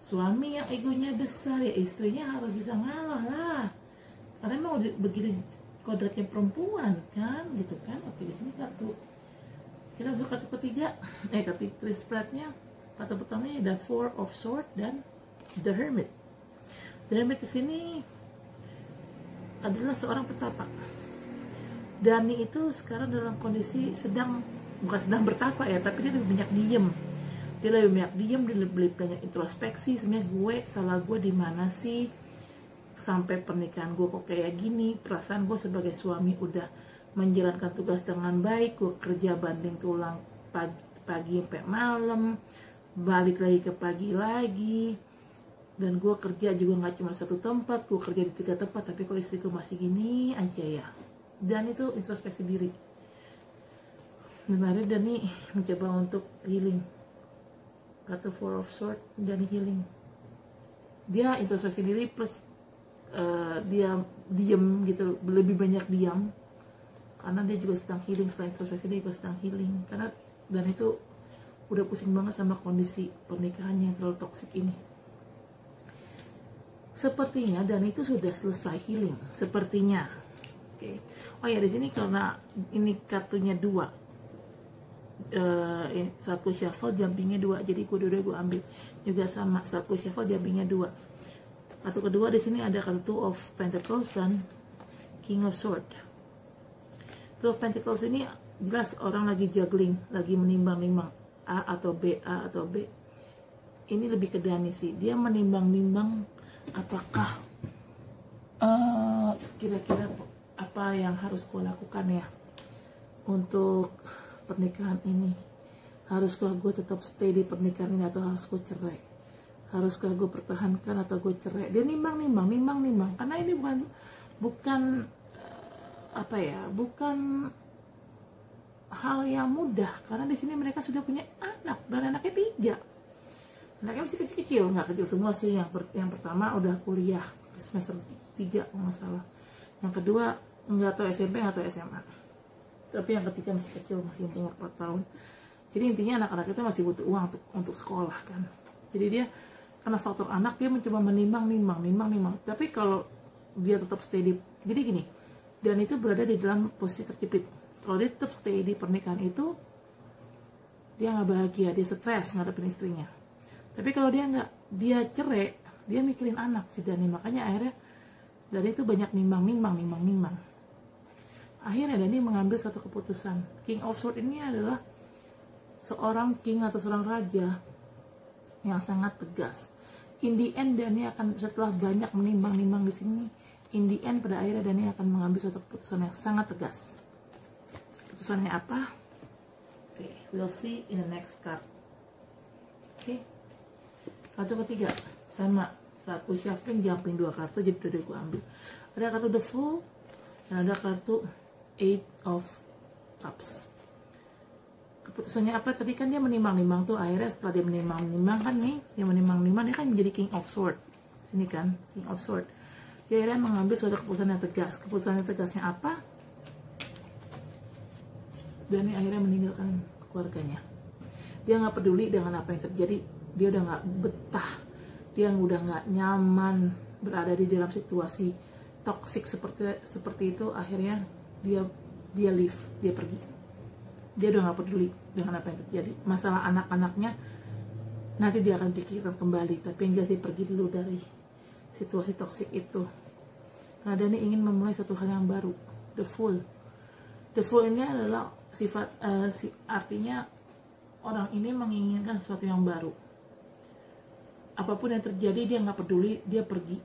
suami yang egonya besar, ya istrinya harus bisa ngalah lah, karena emang begitu kodratnya perempuan kan, gitu kan. Oke, di sini kartu, kita masuk kartu ketiga, kartu 3 spreadnya. Kartu pertamanya ada 4 of Swords dan The Hermit. The Hermit di sini adalah seorang petapa. Dani itu sekarang dalam kondisi bukan sedang bertapa ya, tapi dia lebih banyak diem. Dia lebih banyak introspeksi. Sebenarnya salah gue di mana sih sampai pernikahan gue kok kayak gini. Perasaan gue sebagai suami udah menjalankan tugas dengan baik, gue kerja banting tulang pagi sampai malam, balik lagi ke pagi lagi, dan gue kerja juga nggak cuma satu tempat, gue kerja di 3 tempat, tapi kalau istriku masih gini aja ya. Dan itu introspeksi diri. Dan akhirnya Dani mencoba untuk healing. Kartu 4 of Swords, Dani healing. Dia introspeksi diri plus dia diem gitu, lebih banyak diam. Karena dia juga sedang healing, selain introspeksi dia juga sedang healing. Karena dan itu udah pusing banget sama kondisi pernikahannya yang terlalu toksik ini. Sepertinya dan itu sudah selesai healing, sepertinya. Oke. Oh ya, di sini karena ini kartunya 2, saat gue shuffle jumpingnya 2, jadi gue ambil juga sama. Saat gue shuffle jumpingnya 2. Kartu kedua di sini ada kartu of Pentacles dan King of Swords. Two of Pentacles ini jelas orang lagi juggling, lagi menimbang-nimbang A atau B. Ini lebih ke Dani sih, dia menimbang-nimbang apakah kira-kira apa yang harus gue lakukan ya untuk pernikahan ini. Haruskah gue tetap stay di pernikahan ini atau harus gue cerai? Haruskah gue pertahankan atau gue cerai? Dia nimbang, karena ini bukan hal yang mudah, karena di sini mereka sudah punya anak dan anaknya 3. Anaknya masih kecil-kecil, nggak kecil semua sih. Yang pertama udah kuliah semester 3 kalau nggak salah. Yang kedua nggak tahu SMP atau SMA. Tapi yang ketiga masih kecil, masih umur 4 tahun. Jadi intinya anak-anak itu masih butuh uang untuk sekolah kan. Jadi dia karena faktor anak, dia mencoba menimbang. Tapi kalau dia tetap stay di, jadi gini, dan itu berada di dalam posisi terjepit. Kalau dia tetap stay di pernikahan itu, dia nggak bahagia, dia stres ngadepin istrinya. Tapi kalau dia cerai, dia mikirin anak si Dani. Makanya akhirnya Dani itu banyak nimbang. Akhirnya Dani mengambil satu keputusan. King of Swords ini adalah seorang king atau seorang raja yang sangat tegas. In the end Dani akan, setelah banyak menimbang di sini, in the end pada akhirnya Dani akan mengambil suatu keputusan yang sangat tegas. Keputusannya apa? Oke, we'll see in the next card. Oke. Kartu ketiga sama, saat gue shuffling jumping 2 kartu, jadi udah gue ambil. Ada kartu The Fool dan ada kartu 8 of Cups. Keputusannya apa? Tadi kan dia menimbang tuh, akhirnya setelah dia menimbang kan nih, dia menjadi King of Swords. Sini kan, King of Swords. Dia akhirnya mengambil suatu keputusan yang tegas. Keputusan yang tegasnya apa? Dan dia akhirnya meninggalkan keluarganya. Dia nggak peduli dengan apa yang terjadi. Dia udah nggak betah, dia udah nggak nyaman berada di dalam situasi toksik seperti itu. Akhirnya dia leave, dia pergi. Dia udah nggak peduli dengan apa yang terjadi. Masalah anak-anaknya nanti dia akan pikirkan kembali, tapi yang jelas dia pergi dulu dari situasi toksik itu. Karena Dani ingin memulai suatu hal yang baru. The Fool ini adalah artinya orang ini menginginkan sesuatu yang baru. Apapun yang terjadi dia nggak peduli, dia pergi.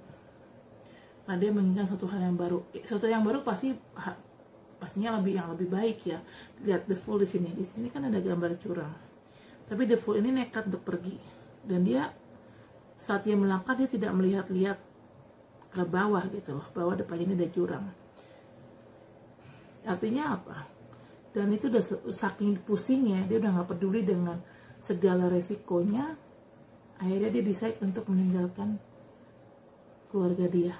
Nah, dia menginginkan suatu hal yang baru. Suatu yang baru pastinya yang lebih baik ya. Lihat The Fool di sini. Di sini kan ada gambar curang. Tapi The Fool ini nekat untuk pergi. Dan dia saat dia melangkah, dia tidak melihat-lihat ke bawah gitu loh. Bawah depan ini ada jurang. Artinya apa? dan itu udah saking pusingnya, dia udah nggak peduli dengan segala resikonya. Akhirnya dia decide untuk meninggalkan keluarga dia,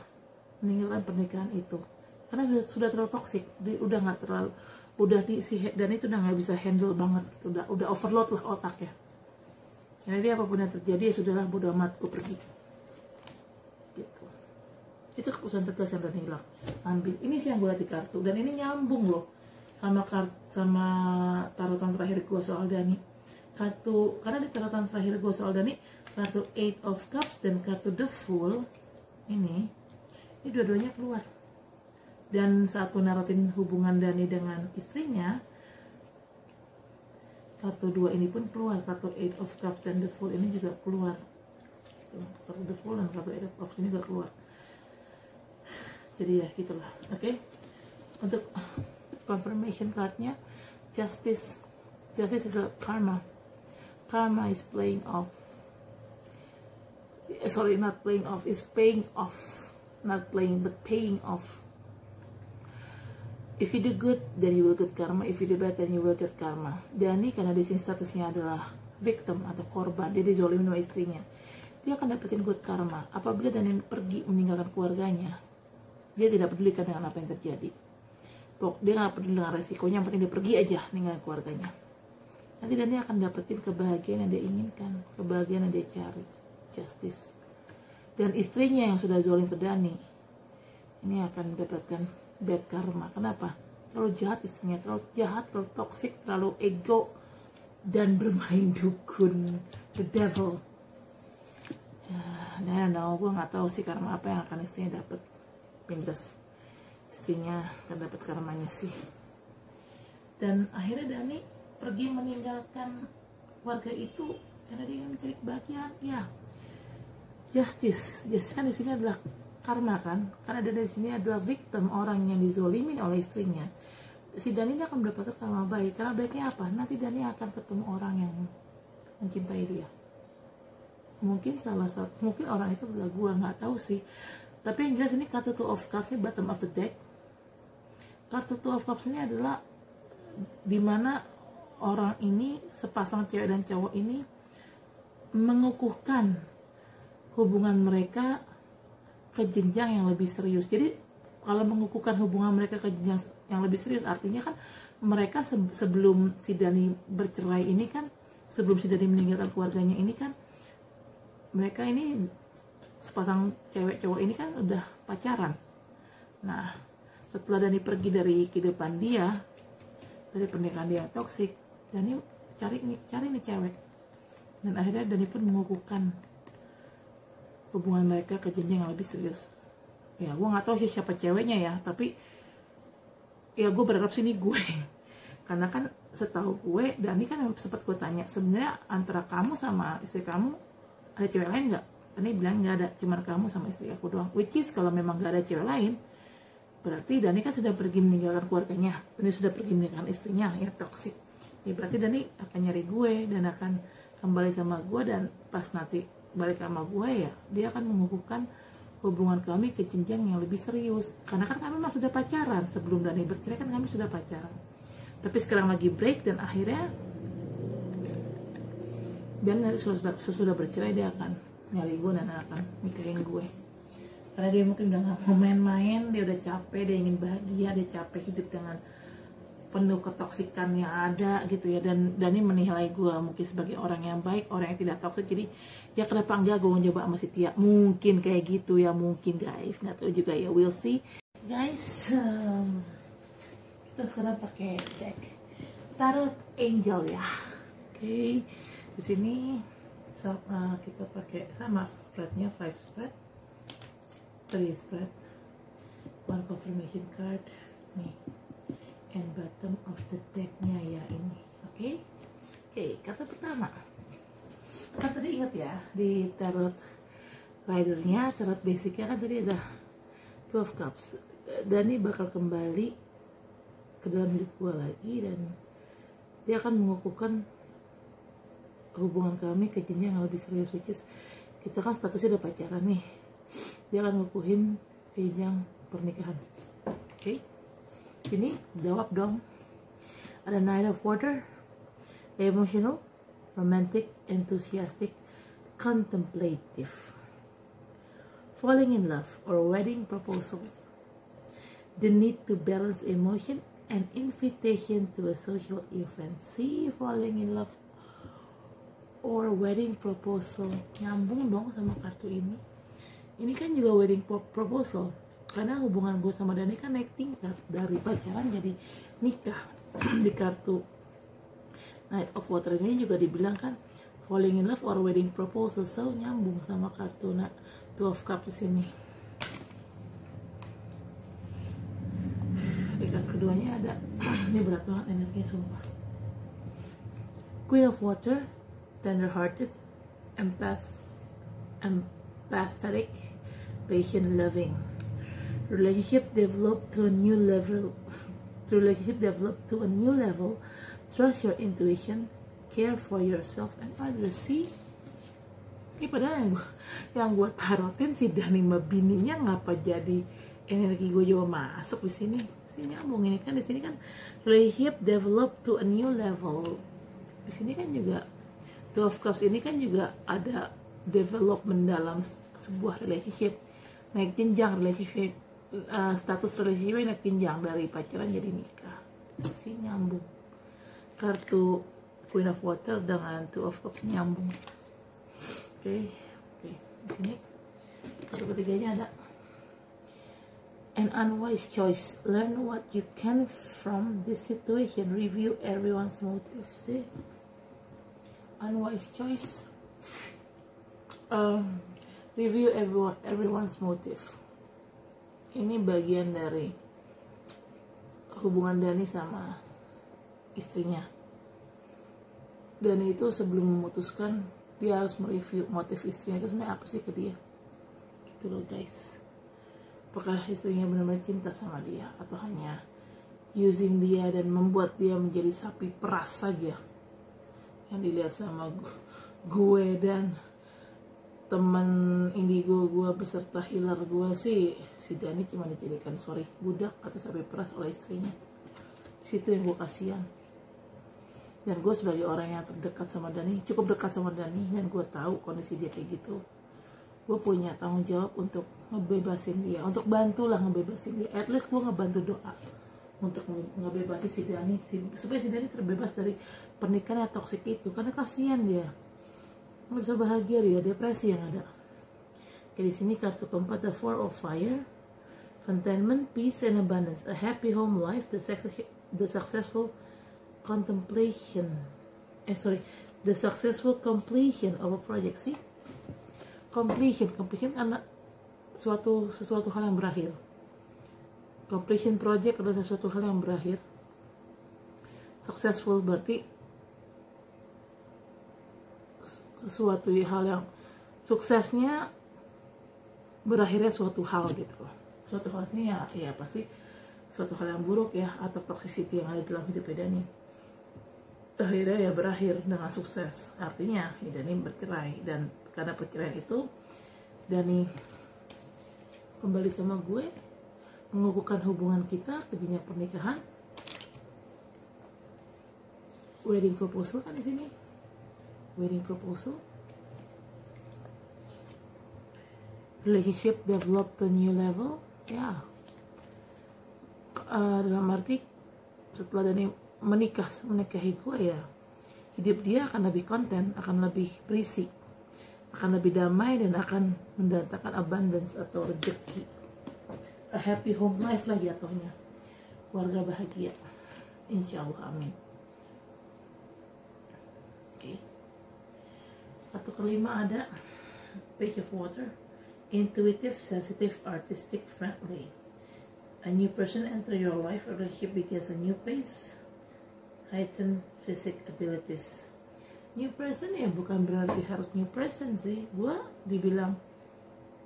meninggalkan pernikahan itu karena sudah terlalu toksik. Dia udah nggak terlalu, dan itu udah nggak bisa handle banget gitu. Udah overload lah otaknya. Karena dia apapun yang terjadi ya sudahlah, bodo amat, gue pergi gitu. Itu keputusan tegas yang Dani ambil. Ini sih yang gue lihat di kartu, dan ini nyambung loh sama tarutan terakhir gue soal Dani. Karena di tarutan terakhir gue soal Dani, kartu 8 of Cups dan kartu The Fool ini dua-duanya keluar. Dan saat gue narutin hubungan Dani dengan istrinya, kartu 2 ini pun keluar, kartu 8 of Cups dan The Fool ini juga keluar. Kartu The Fool dan kartu 8 of Cups ini juga keluar. Jadi ya gitulah. Oke. Untuk confirmation cardnya, Justice is a karma. Karma is playing off. Sorry, not playing off, is paying off. Not playing, but paying off. If you do good, then you will get karma. If you do bad, then you will get karma. Dani karena di sini statusnya adalah victim atau korban, dia dizolimin oleh istrinya. Dia akan dapetin good karma. Apabila Dani pergi meninggalkan keluarganya, dia tidak pedulikan dengan apa yang terjadi. Dia nggak peduli dengan resikonya, yang penting dia pergi aja ninggalkan keluarganya. Nanti Dani akan dapetin kebahagiaan yang dia inginkan, kebahagiaan yang dia cari, justice. Dan istrinya yang sudah zolim ke Dani, ini akan mendapatkan bad karma. Kenapa? Terlalu jahat istrinya, terlalu jahat, terlalu toxic, terlalu ego, dan bermain dukun, the devil. Nah, gue nggak tahu sih karma apa yang akan istrinya dapat. Pindas, istrinya akan dapat karmanya sih. Dan akhirnya Dani pergi meninggalkan keluarga itu karena dia mencari kebahagiaan. Ya, justice kan di sini adalah karma kan, karena dari sini adalah victim, orang yang dizolimin oleh istrinya. Si Dani ini akan mendapatkan karma baik. Karena baiknya apa? Nanti Dani akan ketemu orang yang mencintai dia. Mungkin mungkin orang itu adalah gue, nggak tahu sih. Tapi yang jelas ini kartu Two of Cups ini bottom of the deck. Kartu Two of Cups ini adalah dimana orang ini, sepasang cewek dan cowok ini mengukuhkan hubungan mereka ke jenjang yang lebih serius. Jadi kalau mengukuhkan hubungan mereka ke jenjang yang lebih serius, artinya kan mereka sebelum si Dani bercerai ini kan, sebelum si Dani meninggalkan keluarganya ini kan, mereka ini sepasang cewek cowok ini kan udah pacaran. Nah, setelah Dani pergi dari kehidupan dia, dari pernikahan dia toksik, Dani cari nih cewek, dan akhirnya Dani pun mengukuhkan hubungan mereka ke jenjang yang lebih serius. Ya, gue nggak tahu sih siapa ceweknya ya, tapi ya gue berharap sini gue, karena kan setahu gue, Dani kan sempat gue tanya, sebenarnya antara kamu sama istri kamu ada cewek lain nggak? Dani bilang nggak ada, cuma kamu sama istri aku doang. Which is kalau memang nggak ada cewek lain, berarti Dani kan sudah pergi meninggalkan keluarganya, Dani sudah pergi meninggalkan istrinya ya toksik. Ya berarti Dani akan nyari gue dan akan kembali sama gue, dan pas nanti balik sama gue ya dia akan mengukuhkan hubungan kami ke jenjang yang lebih serius. Karena kan kami memang sudah pacaran, sebelum Dani bercerai kan kami sudah pacaran, tapi sekarang lagi break, dan akhirnya dan sesudah bercerai dia akan nyari gue dan akan nikahin gue. Karena dia mungkin udah gak mau main-main, dia udah capek, dia ingin bahagia, dia capek hidup dengan penuh ketoksikan yang ada gitu ya. Dan Dani menilai gue mungkin sebagai orang yang baik, orang yang tidak toksik, jadi ya kenapa enggak gue mencoba sama si Tia, mungkin kayak gitu ya, mungkin guys, nggak tahu juga ya, we'll see guys. Kita sekarang pakai deck Tarot Angel ya. Oke, di sini kita pakai sama spreadnya 5 spread, 3 spread, 1 confirmation card nih, and bottom of the decknya ya ini. Oke, kata pertama kan tadi ingat ya, di tarot ridernya, tarot basicnya kan tadi ada 2 of Cups. Dani bakal kembali ke dalam hidup gue lagi, dan dia akan mengukuhkan hubungan kami ke jenjang yang lebih serius, which is kita kan statusnya udah pacaran nih, dia akan ngukuhin ke jenjang pernikahan. Oke, ini jawab dong, Ada Knight of Water, emotional, romantic, enthusiastic, contemplative. Falling in love or wedding proposals. The need to balance emotion and invitation to a social event. See, falling in love or wedding proposal. Nyambung dong sama kartu ini. Ini kan juga wedding proposal. Karena hubungan gue sama Dani kan naik tingkat dari pacaran jadi nikah. Di kartu Knight of Water ini juga dibilang kan falling in love or wedding proposal, so nyambung sama kartu Two of Cups di sini. Di kartu keduanya ada ini berat banget energinya sumpah. Queen of Water, tender-hearted, empathetic, patient, loving. Relationship developed to a new level. Trust your intuition, care for yourself and others. See, ini padahal yang gue tarotin si Dani sama bininya, ngapa jadi energi gue juga masuk di sini. Si nyambung ini kan, di sini kan relationship developed to a new level. Di sini kan juga Two of Cups ini kan juga ada development dalam sebuah relationship, naik jenjang relationship. Status relationship naik jenjang dari pacaran jadi nikah. Si nyambung. Kartu Queen of Water dengan Two of Cups nyambung. Oke. Di sini kartu ketiganya ada an unwise choice. Learn what you can from this situation. Review everyone's motive. See, unwise choice. Review everyone's motive. Ini bagian dari hubungan Dani sama istrinya. Dani itu sebelum memutuskan, dia harus mereview motif istrinya itu sebenarnya apa sih ke dia. Gitu loh guys. Apakah istrinya benar-benar cinta sama dia atau hanya using dia dan membuat dia menjadi sapi peras saja. Yang dilihat sama gue dan teman indigo gue beserta healer gue sih, si Dani cuma dijadikan budak atau sapi peras oleh istrinya. Situ yang gue kasihan. Dan gue sebagai orang yang terdekat sama Dani, cukup dekat sama Dani, dan gue tahu kondisi dia kayak gitu, gue punya tanggung jawab untuk ngebebasin dia, untuk bantulah ngebebasin dia. At least gue ngebantu doa untuk ngebebasin si Dani, supaya si Dani terbebas dari pernikahan yang toksik itu, karena kasihan dia. Nggak bisa bahagia, dia depresi yang ada. Oke, di sini kartu keempat, the Four of Fire, contentment, peace and abundance, a happy home life, the successful the successful completion of a project. See, completion karena sesuatu hal yang berakhir. Completion project adalah sesuatu hal yang berakhir. Successful berarti sesuatu hal yang suksesnya berakhirnya suatu hal gitu. Suatu hal ini ya pasti suatu hal yang buruk ya, atau toxicity yang ada dalam hidup Dani. Akhirnya ya berakhir dengan sukses. Artinya ya Dani bercerai, dan karena perceraian itu Dani kembali sama gue, mengukuhkan hubungan kita ke jenjang pernikahan. Wedding proposal kan di sini. Wedding proposal. Relationship develop to new level. Ya. Dalam arti setelah Dani menikahi gue ya, hidup dia akan lebih konten, akan lebih berisi, akan lebih damai, dan akan mendatangkan abundance atau rezeki. A happy home life lah jatuhnya. Keluarga bahagia. Insya Allah, amin. Oke. Kartu kelima ada Page of Water, intuitive, sensitive, artistic, friendly. A new person enter your life, a relationship begins a new pace, heightened physical abilities. New person ya bukan berarti harus new person sih. Gue dibilang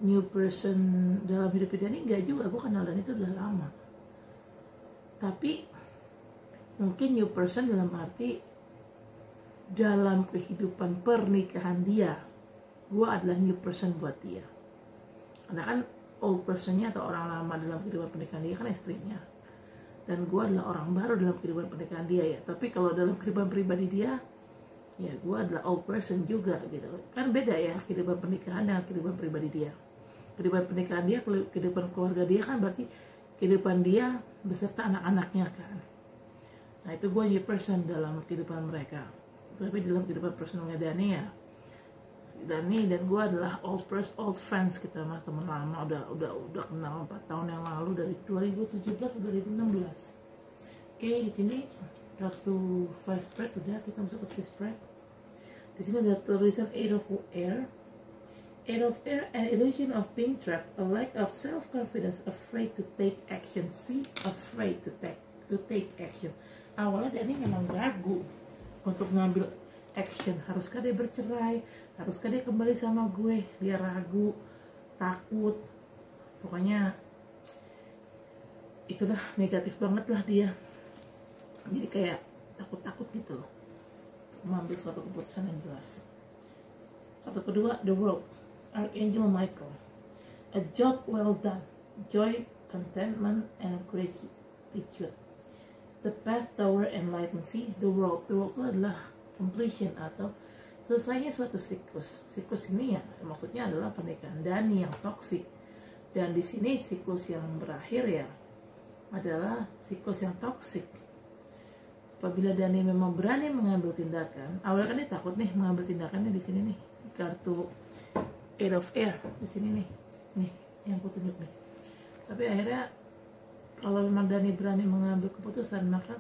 new person dalam hidup Dani enggak juga, gue kenal Dani itu udah lama. Tapi mungkin new person dalam arti dalam kehidupan pernikahan dia, gue adalah new person buat dia. Karena kan old personnya atau orang lama dalam kehidupan pernikahan dia kan istrinya. dan gue adalah orang baru dalam kehidupan pernikahan dia ya. Tapi kalau dalam kehidupan pribadi dia, ya gue adalah old person juga gitu. Kan beda ya kehidupan pernikahan dengan kehidupan pribadi dia. Kehidupan pernikahan dia, kehidupan keluarga dia kan berarti kehidupan dia beserta anak-anaknya kan. Nah itu gue new person dalam kehidupan mereka. Tapi dalam kehidupan personalnya Dani ya, Dani dan gue adalah old friends, kita mah teman lama, udah kenal 4 tahun yang lalu dari 2017 atau 2016. Oke, di sini kartu 5 spread udah, kita masuk ke 5 spread. Di sini ada tulisan 8 of air. 8 of air, an illusion of being trapped, a lack of self-confidence, afraid to take action. See, afraid to take action. Awalnya Dani memang ragu untuk ngambil action. Haruskah dia bercerai? Haruskah dia kembali sama gue? Dia ragu, takut. Pokoknya itulah negatif banget lah dia. Jadi kayak takut-takut gitu loh mengambil suatu keputusan yang jelas. Kartu kedua, The World, Archangel Michael. A job well done, joy, contentment, and gratitude. The path toward enlightenment. See, the world itu adalah completion atau selesainya suatu siklus. Siklus ini ya maksudnya adalah pernikahan Dani yang toksik, dan di sini siklus yang berakhir ya adalah siklus yang toksik. Apabila Dani memang berani mengambil tindakan, awalnya kan dia takut nih mengambil tindakannya di sini nih, kartu 8 of air di sini nih yang aku tunjuk nih. Tapi akhirnya kalau memang Dani berani mengambil keputusan, maka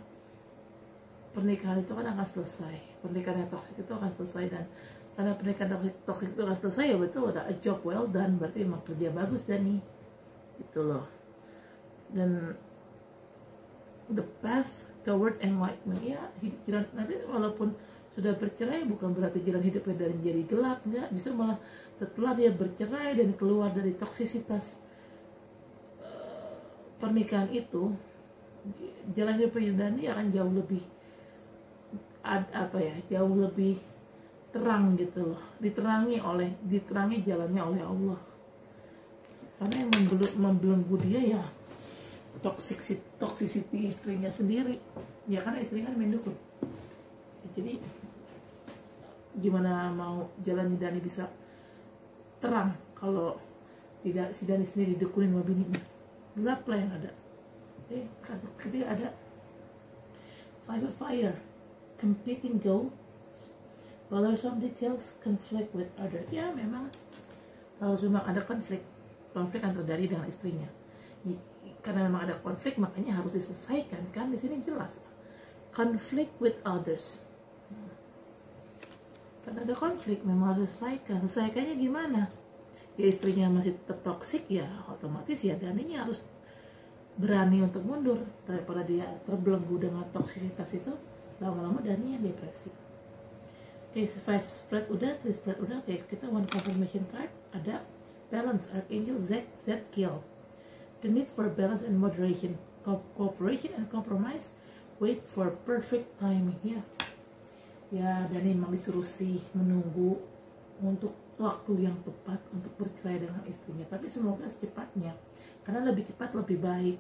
pernikahan itu kan akan selesai. Pernikahan yang toksik itu akan selesai, dan karena pernikahan toksik itu akan selesai ya betul ada a job well done, berarti emang kerja bagus Dani itu loh. Dan the path toward enlightenment, ya jalan nanti walaupun sudah bercerai bukan berarti jalan hidupnya dari jadi gelap, enggak, justru malah setelah dia bercerai dan keluar dari toksisitas pernikahan itu, jalan hidupnya Dani akan jauh lebih jauh lebih terang gitu loh, diterangi jalannya oleh Allah. Karena yang membelenggu dia ya toxicity istrinya sendiri ya, karena istrinya kan main dukun ya, jadi gimana mau jalannya Dani bisa terang kalau tidak si Dani sendiri didukunin sama bininya, gelap lah yang ada. Kartu ketiga ada 5 of fire, competing goals, whether some details conflict with other. Ya memang harus memang ada konflik antara Dani dengan istrinya. Karena memang ada konflik makanya harus diselesaikan kan, di sini jelas conflict with others. Karena ada konflik memang harus selesaikannya gimana ya, istrinya masih tetap toksik ya otomatis ya Daninya harus berani untuk mundur daripada dia terbelenggu dengan toksisitas itu, lama-lama Daninya depresi. Oke, 5 spread udah, 3 spread udah. Oke, kita one confirmation card ada balance, Archangel Zadkiel. The need for balance and moderation, cooperation and compromise, wait for perfect timing. Ya Dani memang disuruh sih menunggu untuk waktu yang tepat untuk bercerai dengan istrinya, tapi semoga secepatnya, karena lebih cepat lebih baik,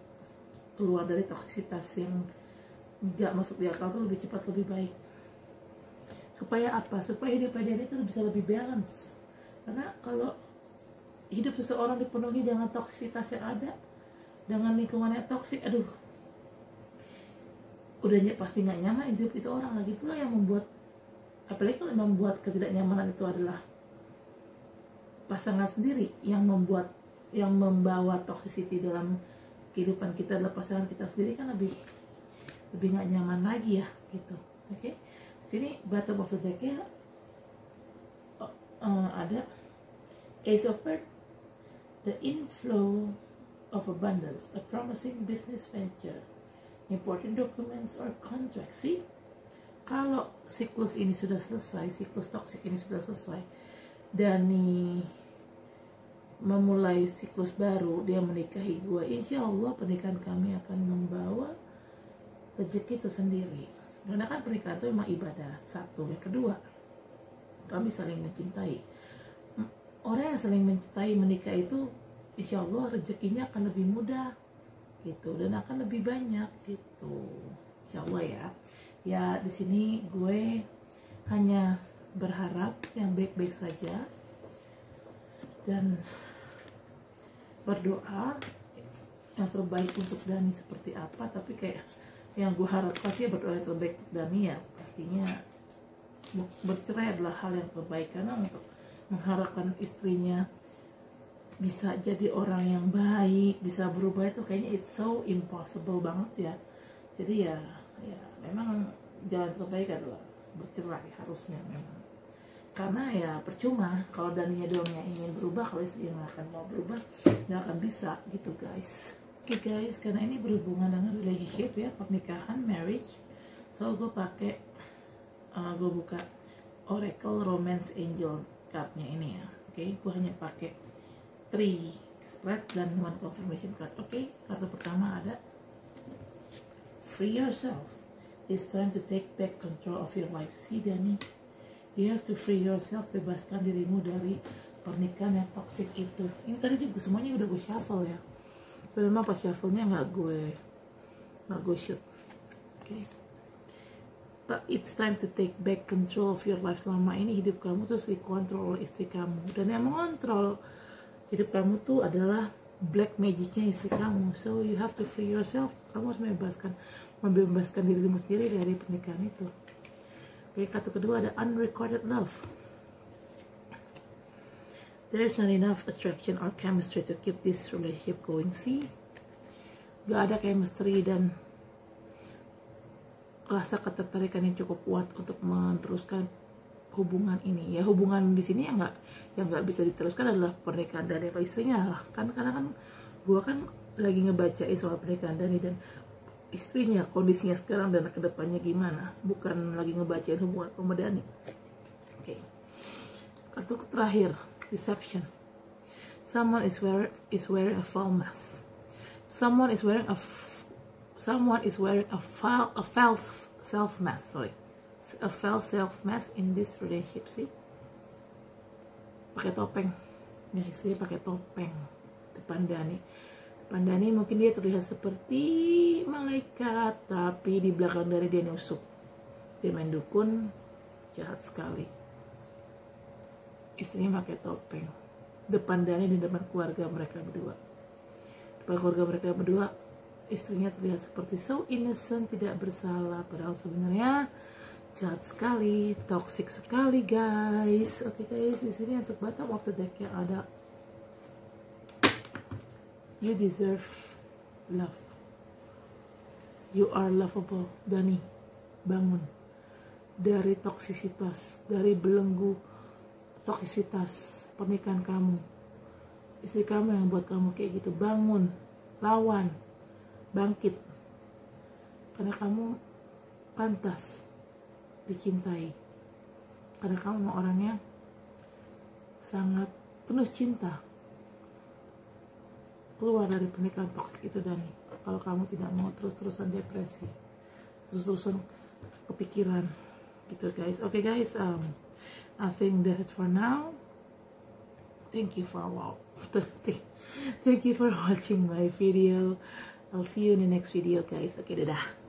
keluar dari toksisitas yang nggak masuk di akal itu lebih cepat lebih baik. Supaya apa? Supaya hidup Dani itu bisa lebih balance. Karena kalau hidup seseorang dipenuhi dengan toksisitas yang ada, dengan lingkungannya toksik, aduh, udahnya pasti nggak nyaman hidup itu orang. Lagi pula yang membuat, apalagi kalau membuat ketidaknyamanan itu adalah pasangan sendiri, yang membawa toxicity dalam kehidupan kita adalah pasangan kita sendiri, kan lebih nggak nyaman lagi ya gitu. Oke, sini bottom of the deck ya ada Ace of Earth, the inflow of abundance, a promising business venture, important documents or contracts. See, kalau siklus ini sudah selesai, siklus toksik ini sudah selesai, Dani memulai siklus baru, dia menikahi gue, insya Allah pernikahan kami akan membawa rezeki itu sendiri. Karena kan pernikahan itu memang ibadah, satu. Yang kedua, kami saling mencintai. Orang yang saling mencintai menikah itu insya Allah rezekinya akan lebih mudah gitu, dan akan lebih banyak gitu, insya Allah ya. Ya di sini gue hanya berharap yang baik-baik saja dan berdoa yang terbaik untuk Dani seperti apa. Tapi kayak yang gue harapkan sih berdoa yang terbaik untuk Dani ya pastinya bercerai adalah hal yang terbaik, karena untuk mengharapkan istrinya bisa jadi orang yang baik, bisa berubah, itu kayaknya it's so impossible banget ya. Jadi ya memang jalan terbaik adalah bercerai harusnya memang, karena ya percuma kalau Daninya doang yang ingin berubah, kalau istri yang akan mau berubah nggak akan bisa gitu guys. Oke guys, karena ini berhubungan dengan relationship ya, pernikahan, marriage, so gue pakai gue buka Oracle Romance Angel cardnya ini ya. Oke, gue hanya pakai 3 spread dan 1 confirmation card. Oke, kartu pertama ada Free yourself. It's time to take back control of your life. See Dani, you have to free yourself, bebaskan dirimu dari pernikahan yang toxic itu. Ini tadi juga semuanya udah gue shuffle ya. Tapi memang pas shuffle-nya nggak gue shoot. Oke. It's time to take back control of your life. Selama ini hidup kamu tuh dikontrol oleh istri kamu, dan yang mengontrol hidup kamu tuh adalah black magicnya istri kamu. So you have to free yourself. Kamu harus membebaskan dirimu sendiri dari pernikahan itu. Oke, kartu kedua ada unrecorded love. There's not enough attraction or chemistry to keep this relationship going. See, gak ada chemistry dan rasa ketertarikan yang cukup kuat untuk meneruskan hubungan ini. Ya hubungan di sini yang nggak bisa diteruskan adalah pernikahan Dani atau istrinya lah. Karena kan gue kan lagi ngebacain soal pernikahan Dani dan istrinya, kondisinya sekarang dan kedepannya gimana, bukan lagi ngebacain hubungan sama Dani. Oke. Kartu terakhir, deception. Someone is wearing a false mask. Someone is wearing a false self mask. Sorry, a false self mask in this relationship. Sih, pakai topeng. Ya, istrinya pakai topeng depan Dani. Depan Dani mungkin dia terlihat seperti malaikat, tapi di belakang dari dia nusuk. Dia main dukun, jahat sekali. Istrinya pakai topeng depan Dani dan depan keluarga mereka berdua. Depan keluarga mereka berdua, istrinya terlihat seperti so innocent, tidak bersalah, padahal sebenarnya jahat sekali, toxic sekali guys. Oke guys, di sini untuk bottom of the deck yang ada you deserve love. You are lovable. Dani, bangun dari toksisitas, dari belenggu toksisitas pernikahan kamu. Istri kamu yang buat kamu kayak gitu. Bangun, lawan, bangkit. Karena kamu pantas dicintai. Karena kamu orang yang sangat penuh cinta. Keluar dari pernikahan toksik itu Dani. Kalau kamu tidak mau terus-terusan depresi, terus-terusan kepikiran gitu guys. Oke guys, I think that's it for now. Thank you for watching my video. I'll see you in the next video guys. Oke, dadah.